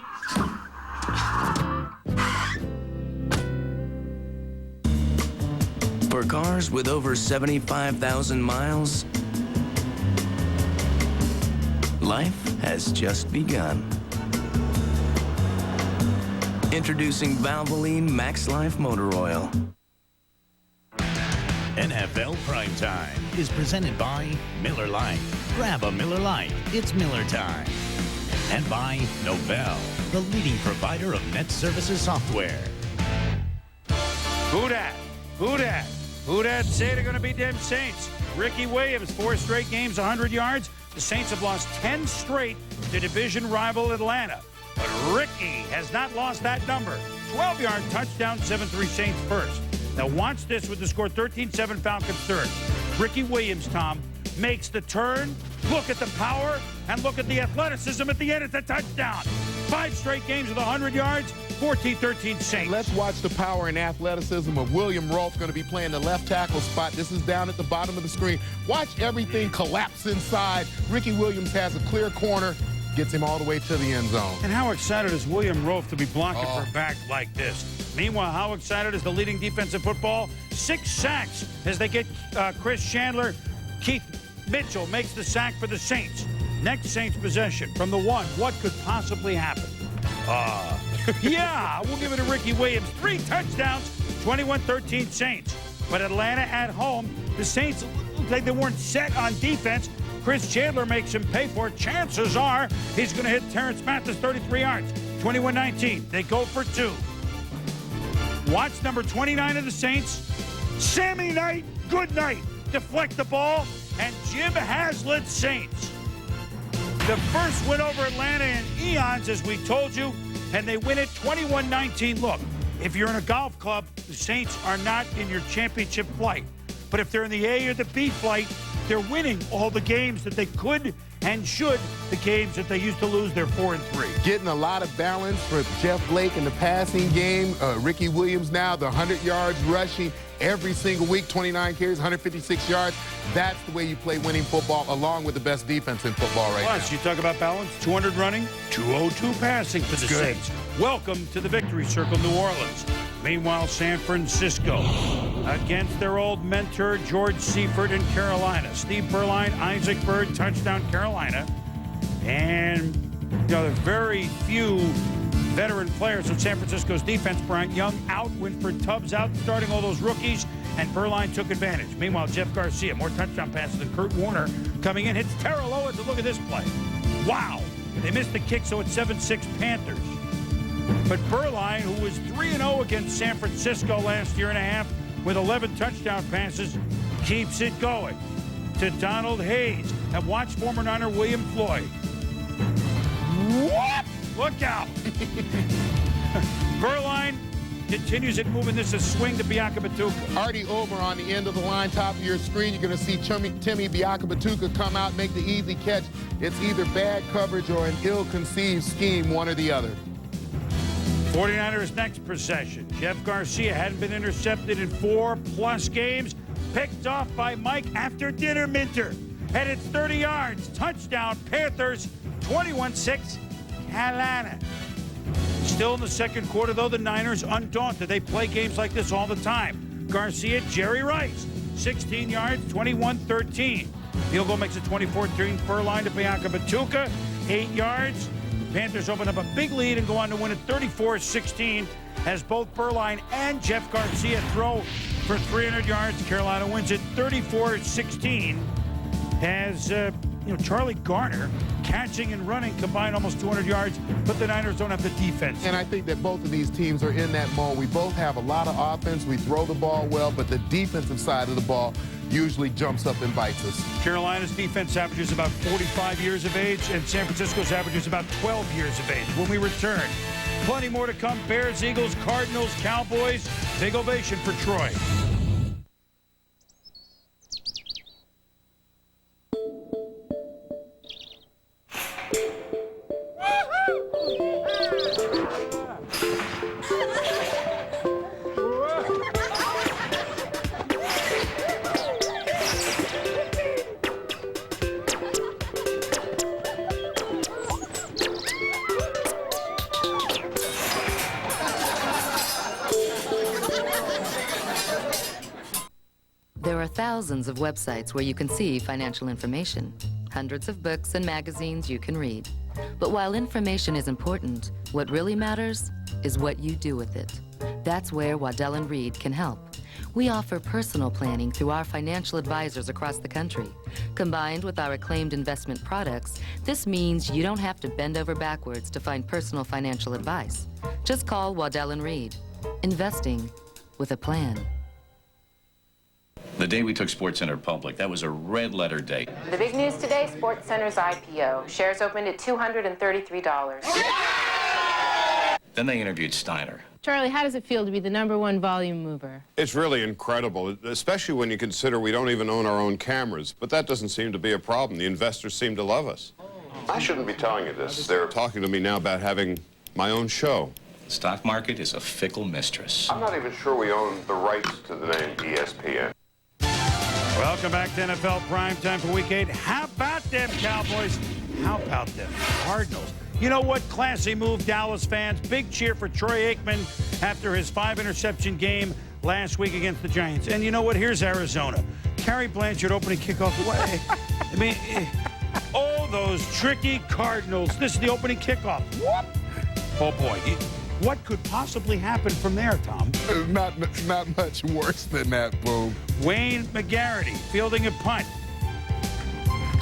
For cars with over 75,000 miles, life has just begun. Introducing Valvoline Max Life Motor Oil. NFL Primetime is presented by Miller Lite. Grab a Miller Lite. It's Miller time. And by Novell, the leading provider of net services software. Who dat? Who dat? Who dat say they're going to beat them Saints? Ricky Williams, 4 straight games, 100 yards. The Saints have lost 10 straight to division rival Atlanta. But Ricky has not lost that number. 12-yard touchdown, 7-3 Saints first. Now watch this with the score 13-7 Falcons third. Ricky Williams, Tom, makes the turn. Look at the power and look at the athleticism at the end. It's a touchdown. 5 straight games with 100 yards, 14-13 Saints. Let's watch the power and athleticism of William Rolfe, going to be playing the left tackle spot. This is down at the bottom of the screen. Watch everything collapse inside. Ricky Williams has a clear corner, gets him all the way to the end zone. And how excited is William Rolfe to be blocking for a back like this? Meanwhile, how excited is the leading defensive football? 6 sacks as they get Chris Chandler. Keith Mitchell makes the sack for the Saints. Next Saints possession from the 1. What could possibly happen? Yeah, we'll give it to Ricky Williams. 3 touchdowns, 21-13 Saints. But Atlanta at home, the Saints look like they weren't set on defense. Chris Chandler makes him pay for it. Chances are he's going to hit Terrence Mathis 33 yards. 21-19. They go for 2. Watch number 29 of the Saints. Sammy Knight, good night. Deflect the ball, and Jim Hazlitt Saints. The first win over Atlanta in eons, as we told you, and they win it 21-19. Look, if you're in a golf club, the Saints are not in your championship flight. But if they're in the A or the B flight, they're winning all the games that they could and should. The games that they used to lose, they're 4-3. Getting a lot of balance for Jeff Blake in the passing game. Ricky Williams now, the 100 yards rushing every single week, 29 carries, 156 yards. That's the way you play winning football, along with the best defense in football right now. Plus, you talk about balance, 200 running, 202 passing for the Saints. Welcome to the Victory Circle, New Orleans. Meanwhile, San Francisco against their old mentor, George Seifert in Carolina. Steve Berline, Isaac Bird, touchdown Carolina. And there's very few veteran players in San Francisco's defense. Bryant Young out, Winford Tubbs out, starting all those rookies, and Berline took advantage. Meanwhile, Jeff Garcia, more touchdown passes than Kurt Warner, coming in, hits Terrell Owens, and look at this play. Wow. They missed the kick, so it's 7-6 Panthers. But Berline, who was 3-0 against San Francisco last year and a half with 11 touchdown passes, keeps it going to Donald Hayes. And watch former Niner William Floyd. Whoop! Look out. Berline continues it, moving this a swing to Biakabatuka. Already over on the end of the line, top of your screen, you're going to see Timmy Biakabatuka come out, make the easy catch. It's either bad coverage or an ill-conceived scheme, one or the other. 49ers next possession. Jeff Garcia hadn't been intercepted in 4+ games. Picked off by Mike after dinner Minter. Headed 30 yards. Touchdown Panthers, 21-6 Carolina. Still in the second quarter, though, the Niners undaunted. They play games like this all the time. Garcia, Jerry Rice, 16 yards, 21-13. Field goal makes it 24-13. Berline to Biakabatuka, 8 yards. Panthers open up a big lead and go on to win it 34-16 as both Berline and Jeff Garcia throw for 300 yards. Carolina wins it 34-16 as Charlie Garner catching and running combined almost 200 yards, but the Niners don't have the defense. And I think that both of these teams are in that mode. We both have a lot of offense. We throw the ball well, but the defensive side of the ball usually jumps up and bites us. Carolina's defense averages about 45 years of age, and San Francisco's averages about 12 years of age. When we return, plenty more to come. Bears, Eagles, Cardinals, Cowboys. Big ovation for Troy. There are thousands of websites where you can see financial information, hundreds of books and magazines you can read. But while information is important, what really matters is what you do with it. That's where Waddell & Reed can help. We offer personal planning through our financial advisors across the country. Combined with our acclaimed investment products, this means you don't have to bend over backwards to find personal financial advice. Just call Waddell & Reed. Investing with a plan. The day we took SportsCenter public, that was a red-letter day. The big news today, SportsCenter's IPO. Shares opened at $233. Then they interviewed Steiner. Charlie, how does it feel to be the #1 volume mover? It's really incredible, especially when you consider we don't even own our own cameras. But that doesn't seem to be a problem. The investors seem to love us. I shouldn't be telling you this. They're talking to me now about having my own show. The stock market is a fickle mistress. I'm not even sure we own the rights to the name ESPN. Welcome back to NFL Primetime for Week 8. How about them Cowboys? How about them Cardinals? You know what? Classy move, Dallas fans. Big cheer for Troy Aikman after his 5-interception game last week against the Giants. And you know what? Here's Arizona. Kerry Blanchard opening kickoff away. I mean, oh, those tricky Cardinals. This is the opening kickoff. Whoop! Oh, boy. What could possibly happen from there, Tom? Not much worse than that, Boom. Wayne McGarity fielding a punt.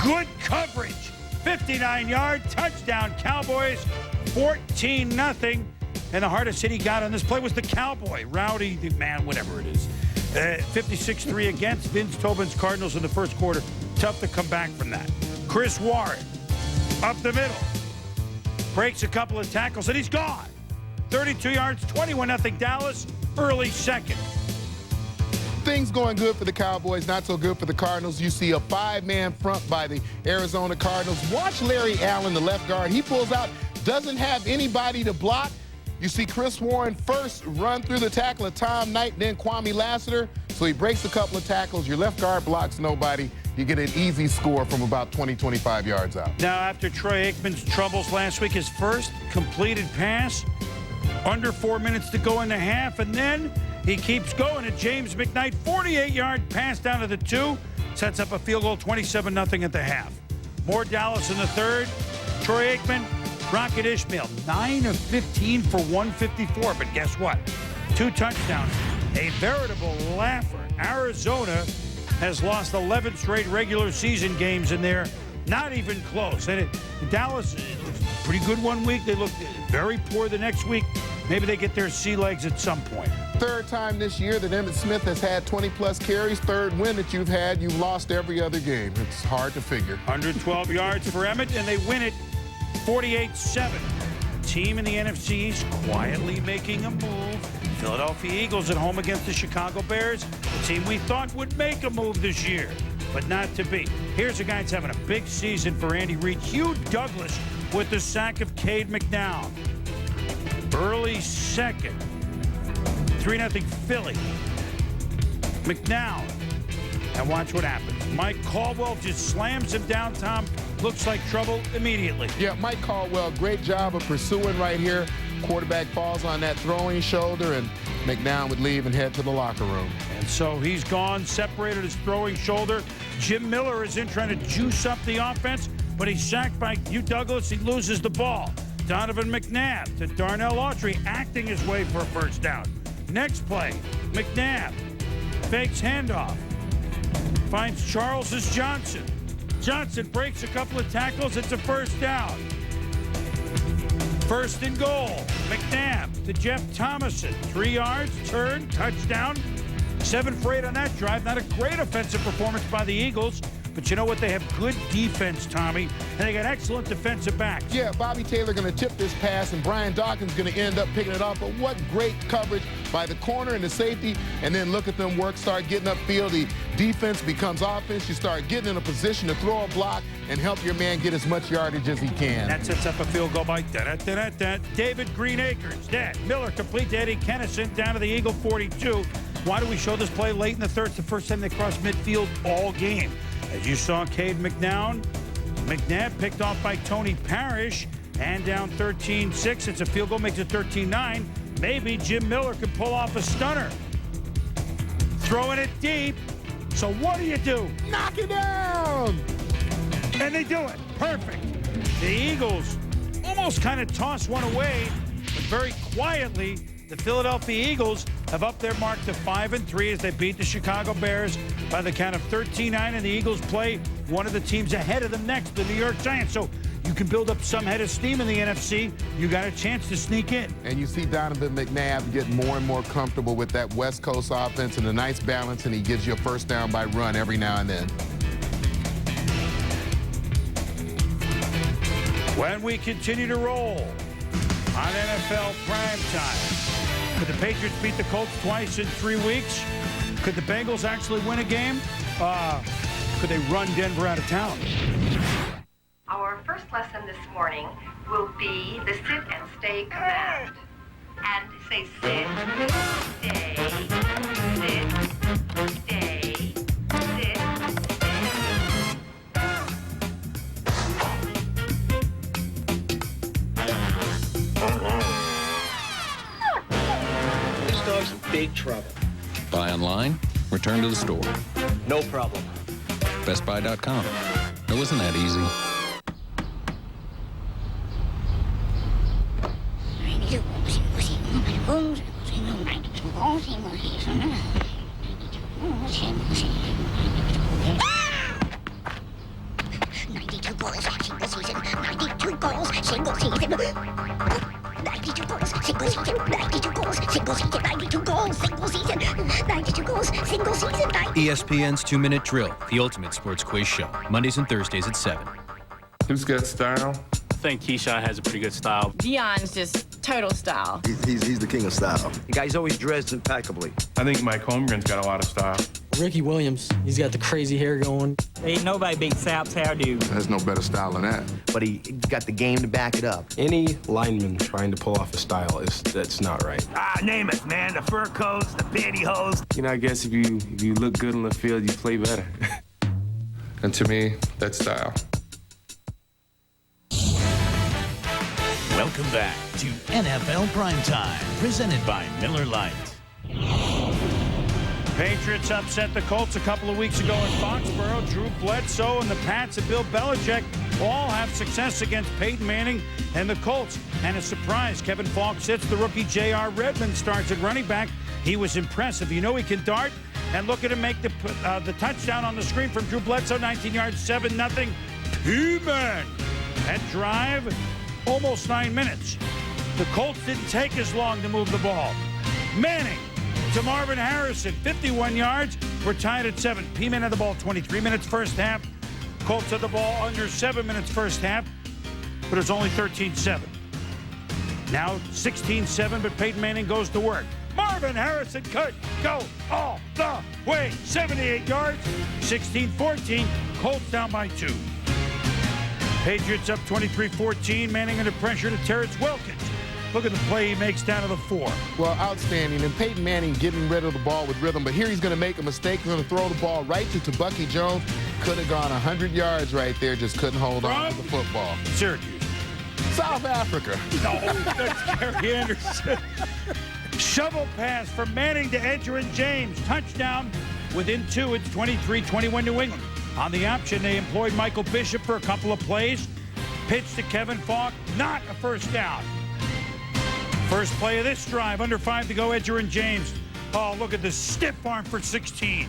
Good coverage. 59-yard touchdown. Cowboys 14-0. And the hardest hit he got on this play was the Cowboy. Rowdy, man, whatever it is. 56-3 against Vince Tobin's Cardinals in the first quarter. Tough to come back from that. Chris Warren, up the middle. Breaks a couple of tackles, and he's gone. 32 yards, 21-0 Dallas, early second. Things going good for the Cowboys, not so good for the Cardinals. You see a 5-man front by the Arizona Cardinals. Watch Larry Allen, the left guard. He pulls out, doesn't have anybody to block. You see Chris Warren first run through the tackle of Tom Knight, then Kwame Lassiter. So he breaks a couple of tackles. Your left guard blocks nobody. You get an easy score from about 20, 25 yards out. Now, after Troy Aikman's troubles last week, his first completed pass, under 4 minutes to go in the half, and then he keeps going. And James McKnight, 48-yard pass down to the 2, sets up a field goal, 27-0 at the half. More Dallas in the third. Troy Aikman, Rocket Ishmael, 9 of 15 for 154. But guess what? 2 touchdowns. A veritable laugher. Arizona has lost 11 straight regular season games in there. Not even close. And Dallas looked pretty good one week. They looked very poor the next week. Maybe they get their sea legs at some point. Third time this year that Emmitt Smith has had 20-plus carries. Third win that you've had. You've lost every other game. It's hard to figure. 112 yards for Emmitt, and they win it 48-7. Team in the NFC East quietly making a move. Philadelphia Eagles at home against the Chicago Bears, a team we thought would make a move this year, but not to be. Here's a guy that's having a big season for Andy Reid. Hugh Douglas with the sack of Cade McNown. Early second. 3-0 Philly. McNown. And watch what happens. Mike Caldwell just slams him down, Tom. Looks like trouble immediately. Yeah, Mike Caldwell, great job of pursuing right here. Quarterback falls on that throwing shoulder, and McNown would leave and head to the locker room. And so he's gone, separated his throwing shoulder. Jim Miller is in trying to juice up the offense, but he's sacked by Hugh Douglas. He loses the ball. Donovan McNabb to Darnell Autry, acting his way for a first down. Next play, McNabb fakes handoff. Finds Charles Johnson. Johnson breaks a couple of tackles. It's a first down. First and goal. McNabb to Jeff Thomason. 3 yards, turn, touchdown. 7 for 8 on that drive. Not a great offensive performance by the Eagles, but you know what? They have good defense, Tommy, and they got excellent defensive backs. Yeah, Bobby Taylor going to tip this pass, and Brian Dawkins going to end up picking it off. But what great coverage by the corner and the safety, and then look at them work, start getting upfield. The defense becomes offense. You start getting in a position to throw a block and help your man get as much yardage as he can. That sets up a field goal by David Greenacres. Miller complete to Eddie Kennison down to the Eagle 42. Why do we show this play late in the third? It's the first time they crossed midfield all game. As you saw, Cade McNown. McNabb picked off by Tony Parrish, and down 13-6. It's a field goal, makes it 13-9. Maybe Jim Miller could pull off a stunner. Throwing it deep. So what do? Knock it down! And they do it. Perfect. The Eagles almost kind of toss one away, but very quietly, the Philadelphia Eagles have upped their mark to 5-3 as they beat the Chicago Bears by the count of 13-9, and the Eagles play one of the teams ahead of them next, the New York Giants. So you can build up some head of steam in the NFC. You got a chance to sneak in. And you see Donovan McNabb get more and more comfortable with that West Coast offense and a nice balance, and he gives you a first down by run every now and then. When we continue to roll on NFL Primetime, could the Patriots beat the Colts twice in 3 weeks? Could the Bengals actually win a game? Could they run Denver out of town? Our first lesson this morning will be the sit and stay command. And say sit, stay, sit, stay, sit, This dog's in big trouble. Buy online, return to the store. No problem. BestBuy.com. It wasn't that easy. Single season, 92 goals. Single season, 92 goals. Single season, ESPN's 2-Minute Drill, the ultimate sports quiz show. Mondays and Thursdays at 7. Who's got style? I think Keyshawn has a pretty good style. Dion's just total style. He's the king of style. The guy's always dressed impeccably. I think Mike Holmgren's got a lot of style. Ricky Williams, he's got the crazy hair going. Ain't nobody beat Sap's hairdo. There's no better style than that. But he got the game to back it up. Any lineman trying to pull off a style that's not right. Name it, man. The fur coats, the pantyhose. You know, I guess if you look good on the field, you play better. And to me, that's style. Welcome back to NFL Primetime, presented by Miller Lite. Patriots upset the Colts a couple of weeks ago in Foxborough. Drew Bledsoe and the Pats and Bill Belichick all have success against Peyton Manning and the Colts. And a surprise, Kevin Falk sits the rookie J.R. Redmond starts at running back. He was impressive. You know he can dart. And look at him make the touchdown on the screen from Drew Bledsoe, 19 yards, 7-0. P-Man. That drive, almost 9 minutes. The Colts didn't take as long to move the ball. Manning to Marvin Harrison, 51 yards. We're tied at 7. P-Man had the ball 23 minutes first half. Colts had the ball under 7 minutes first half, but it's only 13-7. Now 16-7, but Peyton Manning goes to work. Marvin Harrison could go all the way. 78 yards, 16-14. Colts down by 2. Patriots up 23-14. Manning under pressure to Terrence Wilkins. Look at the play he makes down to the 4. Well, outstanding. And Peyton Manning getting rid of the ball with rhythm. But here he's going to make a mistake. He's going to throw the ball right to Bucky Jones. Could have gone 100 yards right there. Just couldn't hold on to the football. Syracuse. South Africa. No, that's Gary Anderson. Shovel pass from Manning to Edgerrin James. Touchdown. Within 2, it's 23-21 New England. On the option, they employed Michael Bishop for a couple of plays. Pitch to Kevin Falk. Not a first down. First play of this drive, under 5 to go, Edgerrin James. Oh, look at this stiff arm for 16.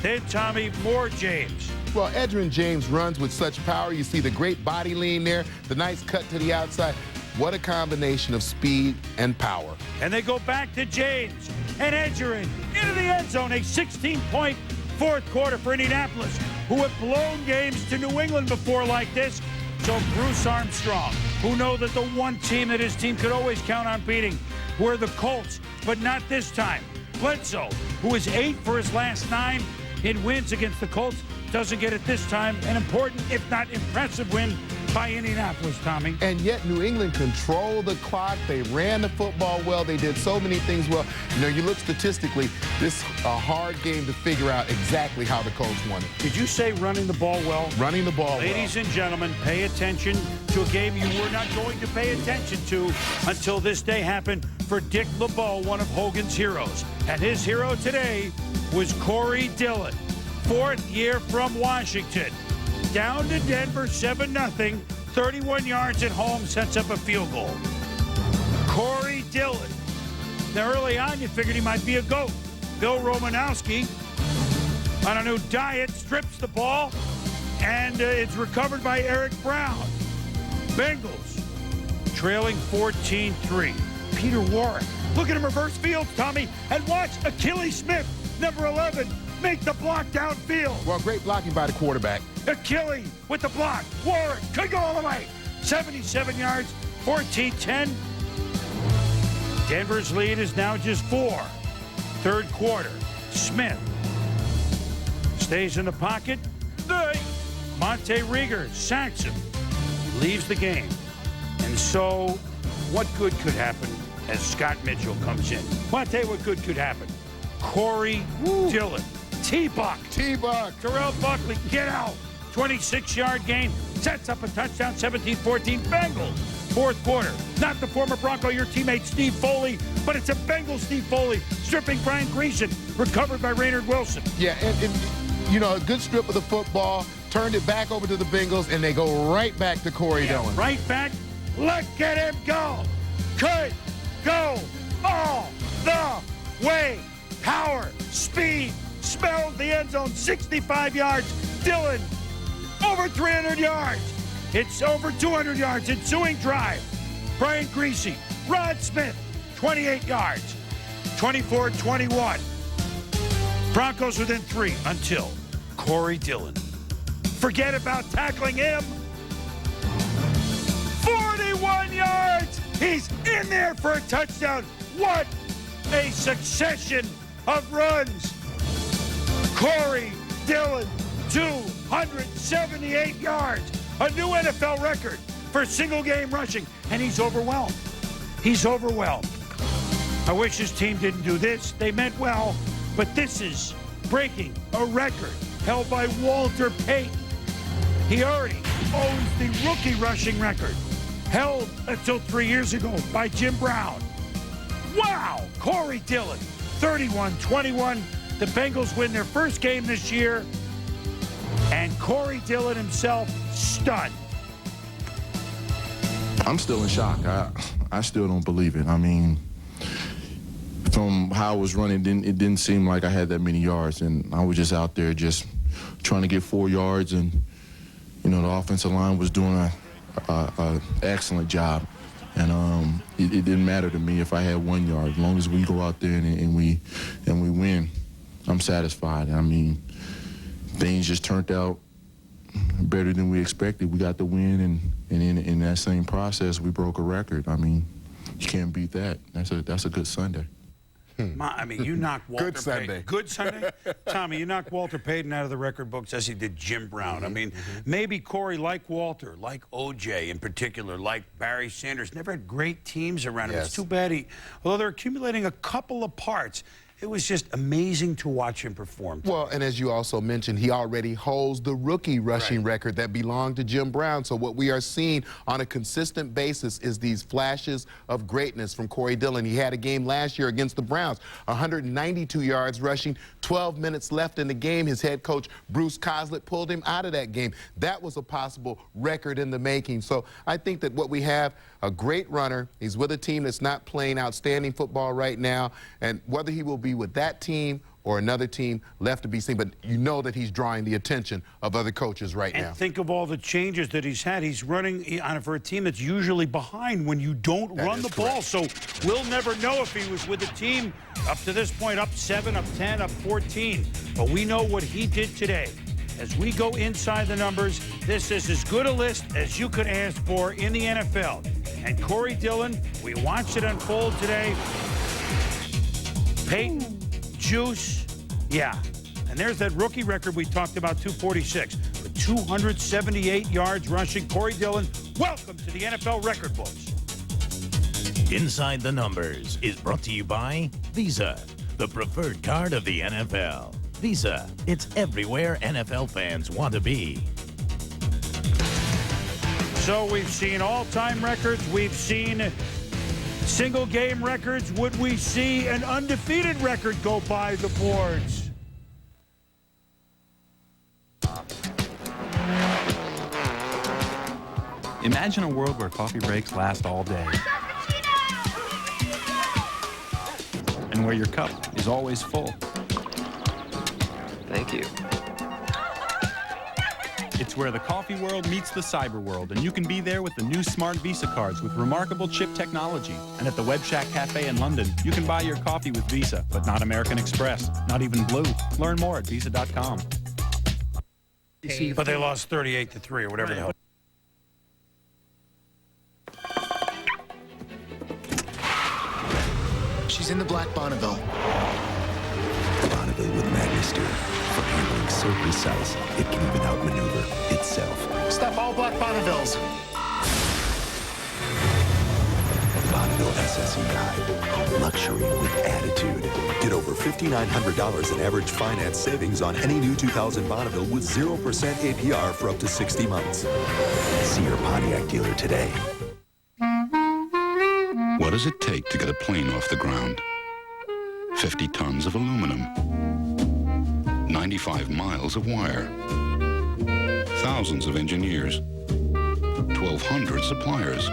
Then Tommy, more James. Well, Edgerrin James runs with such power. You see the great body lean there, the nice cut to the outside. What a combination of speed and power. And they go back to James and Edgerrin into the end zone. A 16-point fourth quarter for Indianapolis, who have blown games to New England before like this. So Bruce Armstrong, who know that the one team that his team could always count on beating were the Colts, but not this time. Bledsoe, who is 8 for his last 9 in wins against the Colts, doesn't get it this time. An important, if not impressive, win by Indianapolis, Tommy. And yet New England controlled the clock. They ran the football well. They did so many things well. You know, you look statistically, this is a hard game to figure out exactly how the Colts won it. Did you say running the ball well? Running the ball well. Ladies and gentlemen, pay attention to a game you were not going to pay attention to until this day happened for Dick LeBeau, one of Hogan's heroes. And his hero today was Corey Dillon, 4th year from Washington. Down to Denver, 7-0, 31 yards at home, sets up a field goal. Corey Dillon. Now, early on, you figured he might be a GOAT. Bill Romanowski, on a new diet, strips the ball, and it's recovered by Eric Brown. Bengals trailing 14-3. Peter Warrick. Look at him reverse field, Tommy, and watch Achilles Smith, number 11, make the block downfield. Well, great blocking by the quarterback. Achilles with the block. Warrick could go all the way. 77 yards, 14-10. Denver's lead is now just 4. Third quarter. Smith stays in the pocket. Monte Rieger sacks him. Leaves the game. And so, what good could happen as Scott Mitchell comes in? Well, I'll tell you what good could happen. Corey Dillon. T-Buck. Terrell Buckley, get out. 26-yard gain. Sets up a touchdown, 17-14 Bengals. Fourth quarter. Not the former Bronco, your teammate Steve Foley, but it's a Bengals Steve Foley stripping Brian Greason. Recovered by Raynard Wilson. Yeah, and you know, a good strip of the football. Turned it back over to the Bengals, and they go right back to Corey Dillon. Right back. Look at him go. Could go all the way. Power, speed, smells the end zone, 65 yards. Dillon, over 300 yards. It's over 200 yards. Ensuing drive. Brian Greasy, Rod Smith, 28 yards. 24-21. Broncos within 3 until Corey Dillon. Forget about tackling him. 41 yards. He's in there for a touchdown. What a succession of runs. Corey Dillon, 278 yards. A new NFL record for single-game rushing. And he's overwhelmed. He's overwhelmed. I wish his team didn't do this. They meant well. But this is breaking a record held by Walter Payton. He already owns the rookie rushing record, held until 3 years ago by Jim Brown. Wow! Corey Dillon, 31-21. The Bengals win their first game this year. And Corey Dillon himself stunned. I'm still in shock. I still don't believe it. I mean, from how I was running, it didn't seem like I had that many yards, and I was just out there just trying to get 4 yards, and you know the offensive line was doing an excellent job, and it didn't matter to me if I had 1 yard. As long as we go out there and we win, I'm satisfied. I mean, things just turned out better than we expected. We got the win, and in that same process, we broke a record. I mean, you can't beat that. That's a good Sunday. I mean, you knocked Walter Good Sunday. Payton. Good Sunday? Tommy, you knocked Walter Payton out of the record books as he did Jim Brown. I mean, maybe Corey, like Walter, like O.J. in particular, like Barry Sanders, never had great teams around him. Yes. It's too bad although they're accumulating a couple of parts, it was just amazing to watch him perform. Well, and as you also mentioned, he already holds the rookie rushing record that belonged to Jim Brown. So what we are seeing on a consistent basis is these flashes of greatness from Corey Dillon. He had a game last year against the Browns, 192 yards rushing, 12 minutes left in the game. His head coach, Bruce Coslett, pulled him out of that game. That was a possible record in the making. So I think that what we have, a great runner. He's with a team that's not playing outstanding football right now. And whether he will be with that team or another team, left to be seen. But you know that he's drawing the attention of other coaches right now. And think of all the changes that he's had. He's running for a team that's usually behind when you don't run the ball. So we'll never know if he was with a team up to this point, up 7, up 10, up 14. But we know what he did today. As we go inside the numbers, this is as good a list as you could ask for in the NFL. And Corey Dillon, we watched it unfold today. Peyton, Juice, yeah. And there's that rookie record we talked about, 246. With 278 yards rushing, Corey Dillon, welcome to the NFL record books. Inside the Numbers is brought to you by Visa, the preferred card of the NFL. Visa, it's everywhere NFL fans want to be. So we've seen all-time records. We've seen single-game records. Would we see an undefeated record go by the boards? Imagine a world where coffee breaks last all day. And where your cup is always full. Thank you. It's where the coffee world meets the cyber world, and you can be there with the new smart Visa cards with remarkable chip technology. And at the Web Shack Cafe in London, you can buy your coffee with Visa, but not American Express, not even Blue. Learn more at Visa.com. But they lost 38-3 or whatever the hell. She's in the Black Bonneville. Bonneville with Magnister. For handling so precise, it can even outmaneuver itself. Stop all Black Bonnevilles. Bonneville SSE Guide. Luxury with attitude. Get over $5,900 in average finance savings on any new 2000 Bonneville with 0% APR for up to 60 months. See your Pontiac dealer today. What does it take to get a plane off the ground? 50 tons of aluminum. 95 miles of wire. Thousands of engineers. 1,200 suppliers.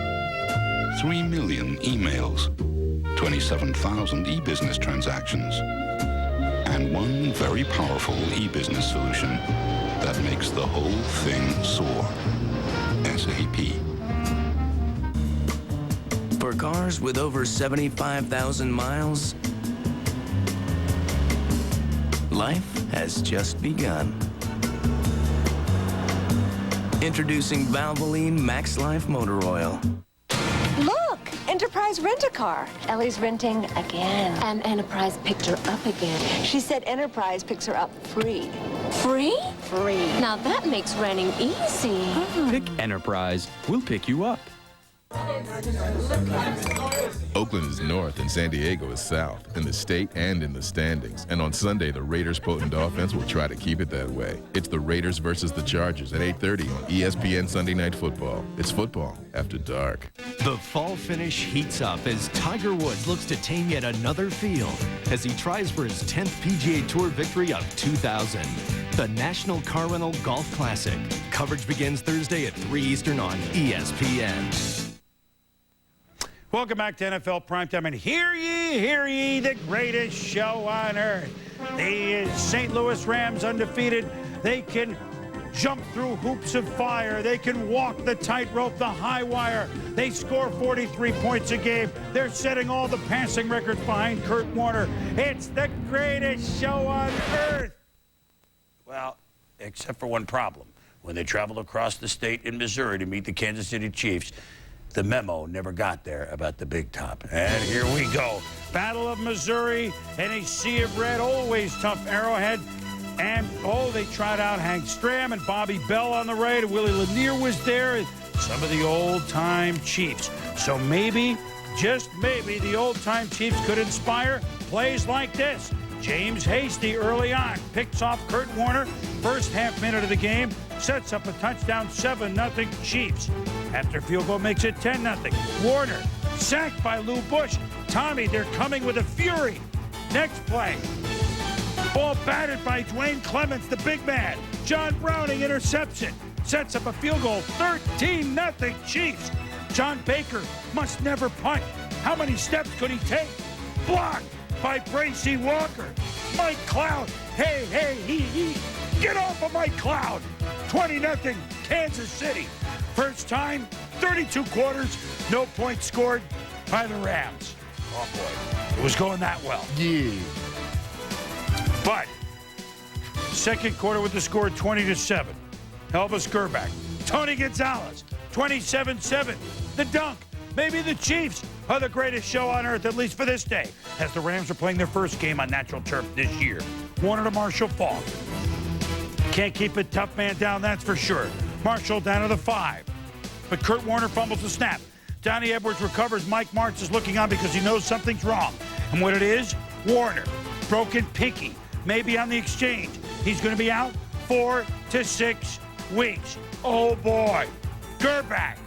3 million emails. 27,000 e-business transactions. And one very powerful e-business solution that makes the whole thing soar. SAP. For cars with over 75,000 miles, Life has just begun. Introducing Valvoline Max Life Motor Oil. Look, Enterprise Rent-A-Car. Ellie's renting again. And Enterprise picked her up again. She said Enterprise picks her up free. Free? Free. Now that makes renting easy. Pick Enterprise. We'll pick you up. Oakland is north and San Diego is south, in the state and in the standings. And on Sunday, the Raiders' potent offense will try to keep it that way. It's the Raiders versus the Chargers at 8:30 on ESPN Sunday Night Football. It's football after dark. The fall finish heats up as Tiger Woods looks to tame yet another field as he tries for his 10th PGA Tour victory of 2000. The National Car Rental Golf Classic. Coverage begins Thursday at 3 Eastern on ESPN. Welcome back to NFL Primetime, and hear ye, the greatest show on earth. The St. Louis Rams undefeated. They can jump through hoops of fire. They can walk the tightrope, the high wire. They score 43 points a game. They're setting all the passing records behind Kurt Warner. It's the greatest show on earth. Well, except for one problem. When they traveled across the state in Missouri to meet the Kansas City Chiefs, the memo never got there about the big top. And here we go. Battle of Missouri and a sea of red, always tough Arrowhead. And, they tried out Hank Stram and Bobby Bell on the right. Willie Lanier was there. And some of the old-time Chiefs. So maybe, just maybe, the old-time Chiefs could inspire plays like this. James Hasty early on picks off Kurt Warner. First half minute of the game. Sets up a touchdown, 7-0 Chiefs. After field goal makes it 10-0. Warner sacked by Lou Bush. Tommy, they're coming with a fury. Next play. Ball batted by Dwayne Clements, the big man. John Browning interception. Sets up a field goal, 13-0 Chiefs. John Baker must never punt. How many steps could he take? Blocked by Bracy Walker. Mike Cloud. Hey, he. Get off of Mike Cloud. 20-0 Kansas City. First time, 32 quarters, no points scored by the Rams. Oh, boy. It was going that well. Yeah. But second quarter with the score 20-7. Elvis Gerbach. Tony Gonzalez, 27-7. The dunk. Maybe the Chiefs are the greatest show on earth, at least for this day, as the Rams are playing their first game on natural turf this year. Warner to Marshall Faulk. Can't keep a tough man down, that's for sure. Marshall down to the 5. But Kurt Warner fumbles the snap. Donnie Edwards recovers. Mike Martz is looking on because he knows something's wrong. And what it is? Warner. Broken pinky. Maybe on the exchange. He's going to be out 4 to 6 weeks. Oh, boy. Gerbach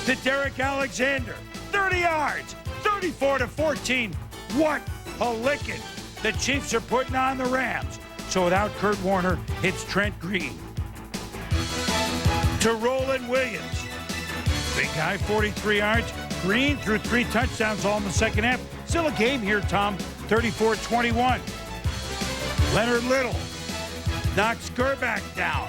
to Derek Alexander. 30 yards. 34-14. What a licking the Chiefs are putting on the Rams. So without Kurt Warner, it's Trent Green. To Roland Williams. Big guy, 43 yards. Green threw 3 touchdowns all in the second half. Still a game here, Tom. 34-21. Leonard Little knocks Gerbach down.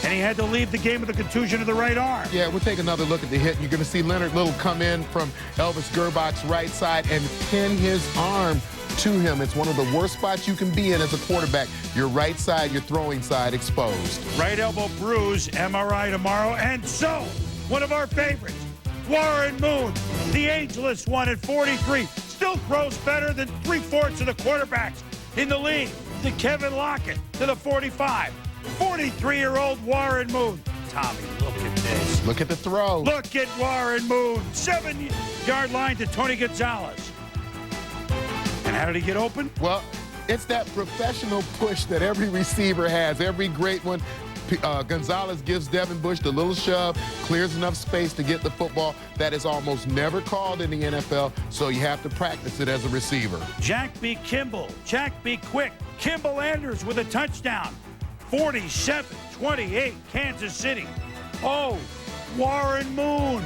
And he had to leave the game with a contusion of the right arm. Yeah, we'll take another look at the hit. You're going to see Leonard Little come in from Elvis Gerbach's right side and pin his arm to him. It's one of the worst spots you can be in as a quarterback. Your right side, your throwing side exposed. Right elbow bruise, MRI tomorrow. And so, one of our favorites, Warren Moon, the ageless one at 43, still throws better than 3/4 of the quarterbacks in the league. To Kevin Lockett, to the 45. 43-year-old Warren Moon. Tommy, look at this. Look at the throw. Look at Warren Moon. 7-yard line to Tony Gonzalez. And how did he get open? Well, it's that professional push that every receiver has, every great one. Gonzalez gives Devin Bush the little shove, clears enough space to get the football. That is almost never called in the NFL, so you have to practice it as a receiver. Jack B. Kimball. Jack B. Quick. Kimball Anders with a touchdown. 47-28, Kansas City. Oh, Warren Moon.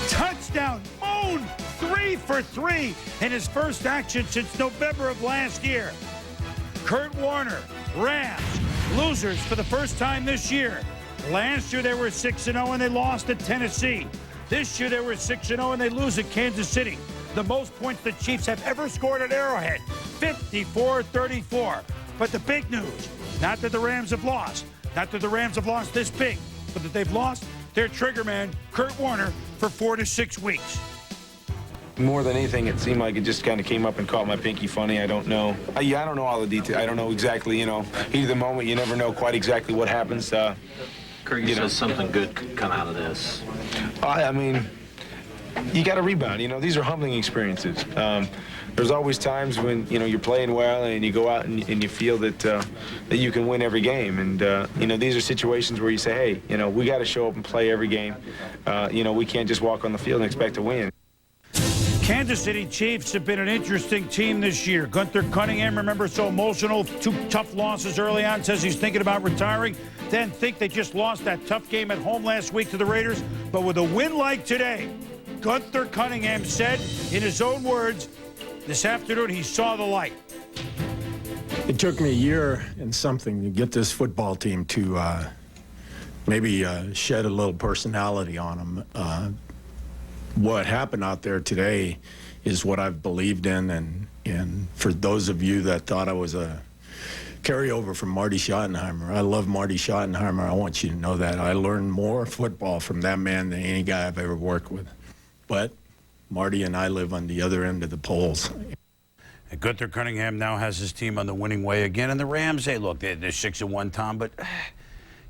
Touchdown, Moon. 3 for 3 in his first action since November of last year. Kurt Warner, Rams, losers for the first time this year. Last year they were 6-0 and they lost at Tennessee. This year they were 6-0 and they lose at Kansas City. the most points the Chiefs have ever scored at Arrowhead, 54-34. But the big news, not that the Rams have lost, not that the Rams have lost this big, but that they've lost their trigger man, Kurt Warner, for 4 to 6 weeks. More than anything, it seemed like it just kind of came up and caught my pinky funny. I don't know. I don't know all the details. I don't know exactly, heat of the moment, you never know quite exactly what happens. Kurt, you said something good could come out of this. I mean, you got to rebound. These are humbling experiences. There's always times when, you're playing well and you go out and you feel that that you can win every game. And, these are situations where you say, hey, we got to show up and play every game. We can't just walk on the field and expect to win. Kansas City Chiefs have been an interesting team this year. Gunther Cunningham, remember, so emotional, 2 tough losses early on, says he's thinking about retiring. Then think they just lost that tough game at home last week to the Raiders. But with a win like today, Gunther Cunningham said, in his own words, this afternoon he saw the light. It took me a year and something to get this football team to maybe shed a little personality on them. What happened out there today is what I've believed in, and for those of you that thought I was a carryover from Marty Schottenheimer, I love Marty Schottenheimer. I want you to know that. I learned more football from that man than any guy I've ever worked with. But Marty and I live on the other end of the poles. And Gunther Cunningham now has his team on the winning way again. And the Rams, hey, look, they're 6-1, Tom, but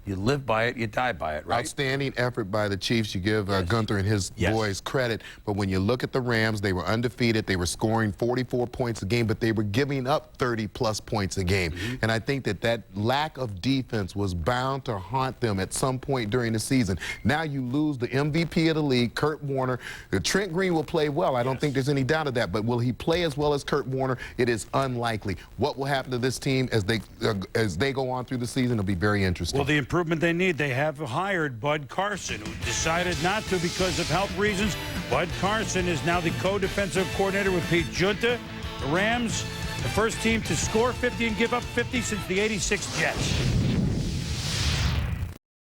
you live by it, you die by it, right? Outstanding effort by the Chiefs. You give Gunther and his boys credit. But when you look at the Rams, they were undefeated. They were scoring 44 points a game, but they were giving up 30-plus points a game. And I think that lack of defense was bound to haunt them at some point during the season. Now you lose the MVP of the league, Kurt Warner. Trent Green will play well. I don't think there's any doubt of that. But will he play as well as Kurt Warner? It is unlikely. What will happen to this team as they go on through the season will be very interesting. Well, the improvement they need, they have hired Bud Carson, who decided not to because of health reasons. Bud Carson is now the co-defensive coordinator with Pete Junta. The Rams, the first team to score 50 and give up 50 since the '86 Jets.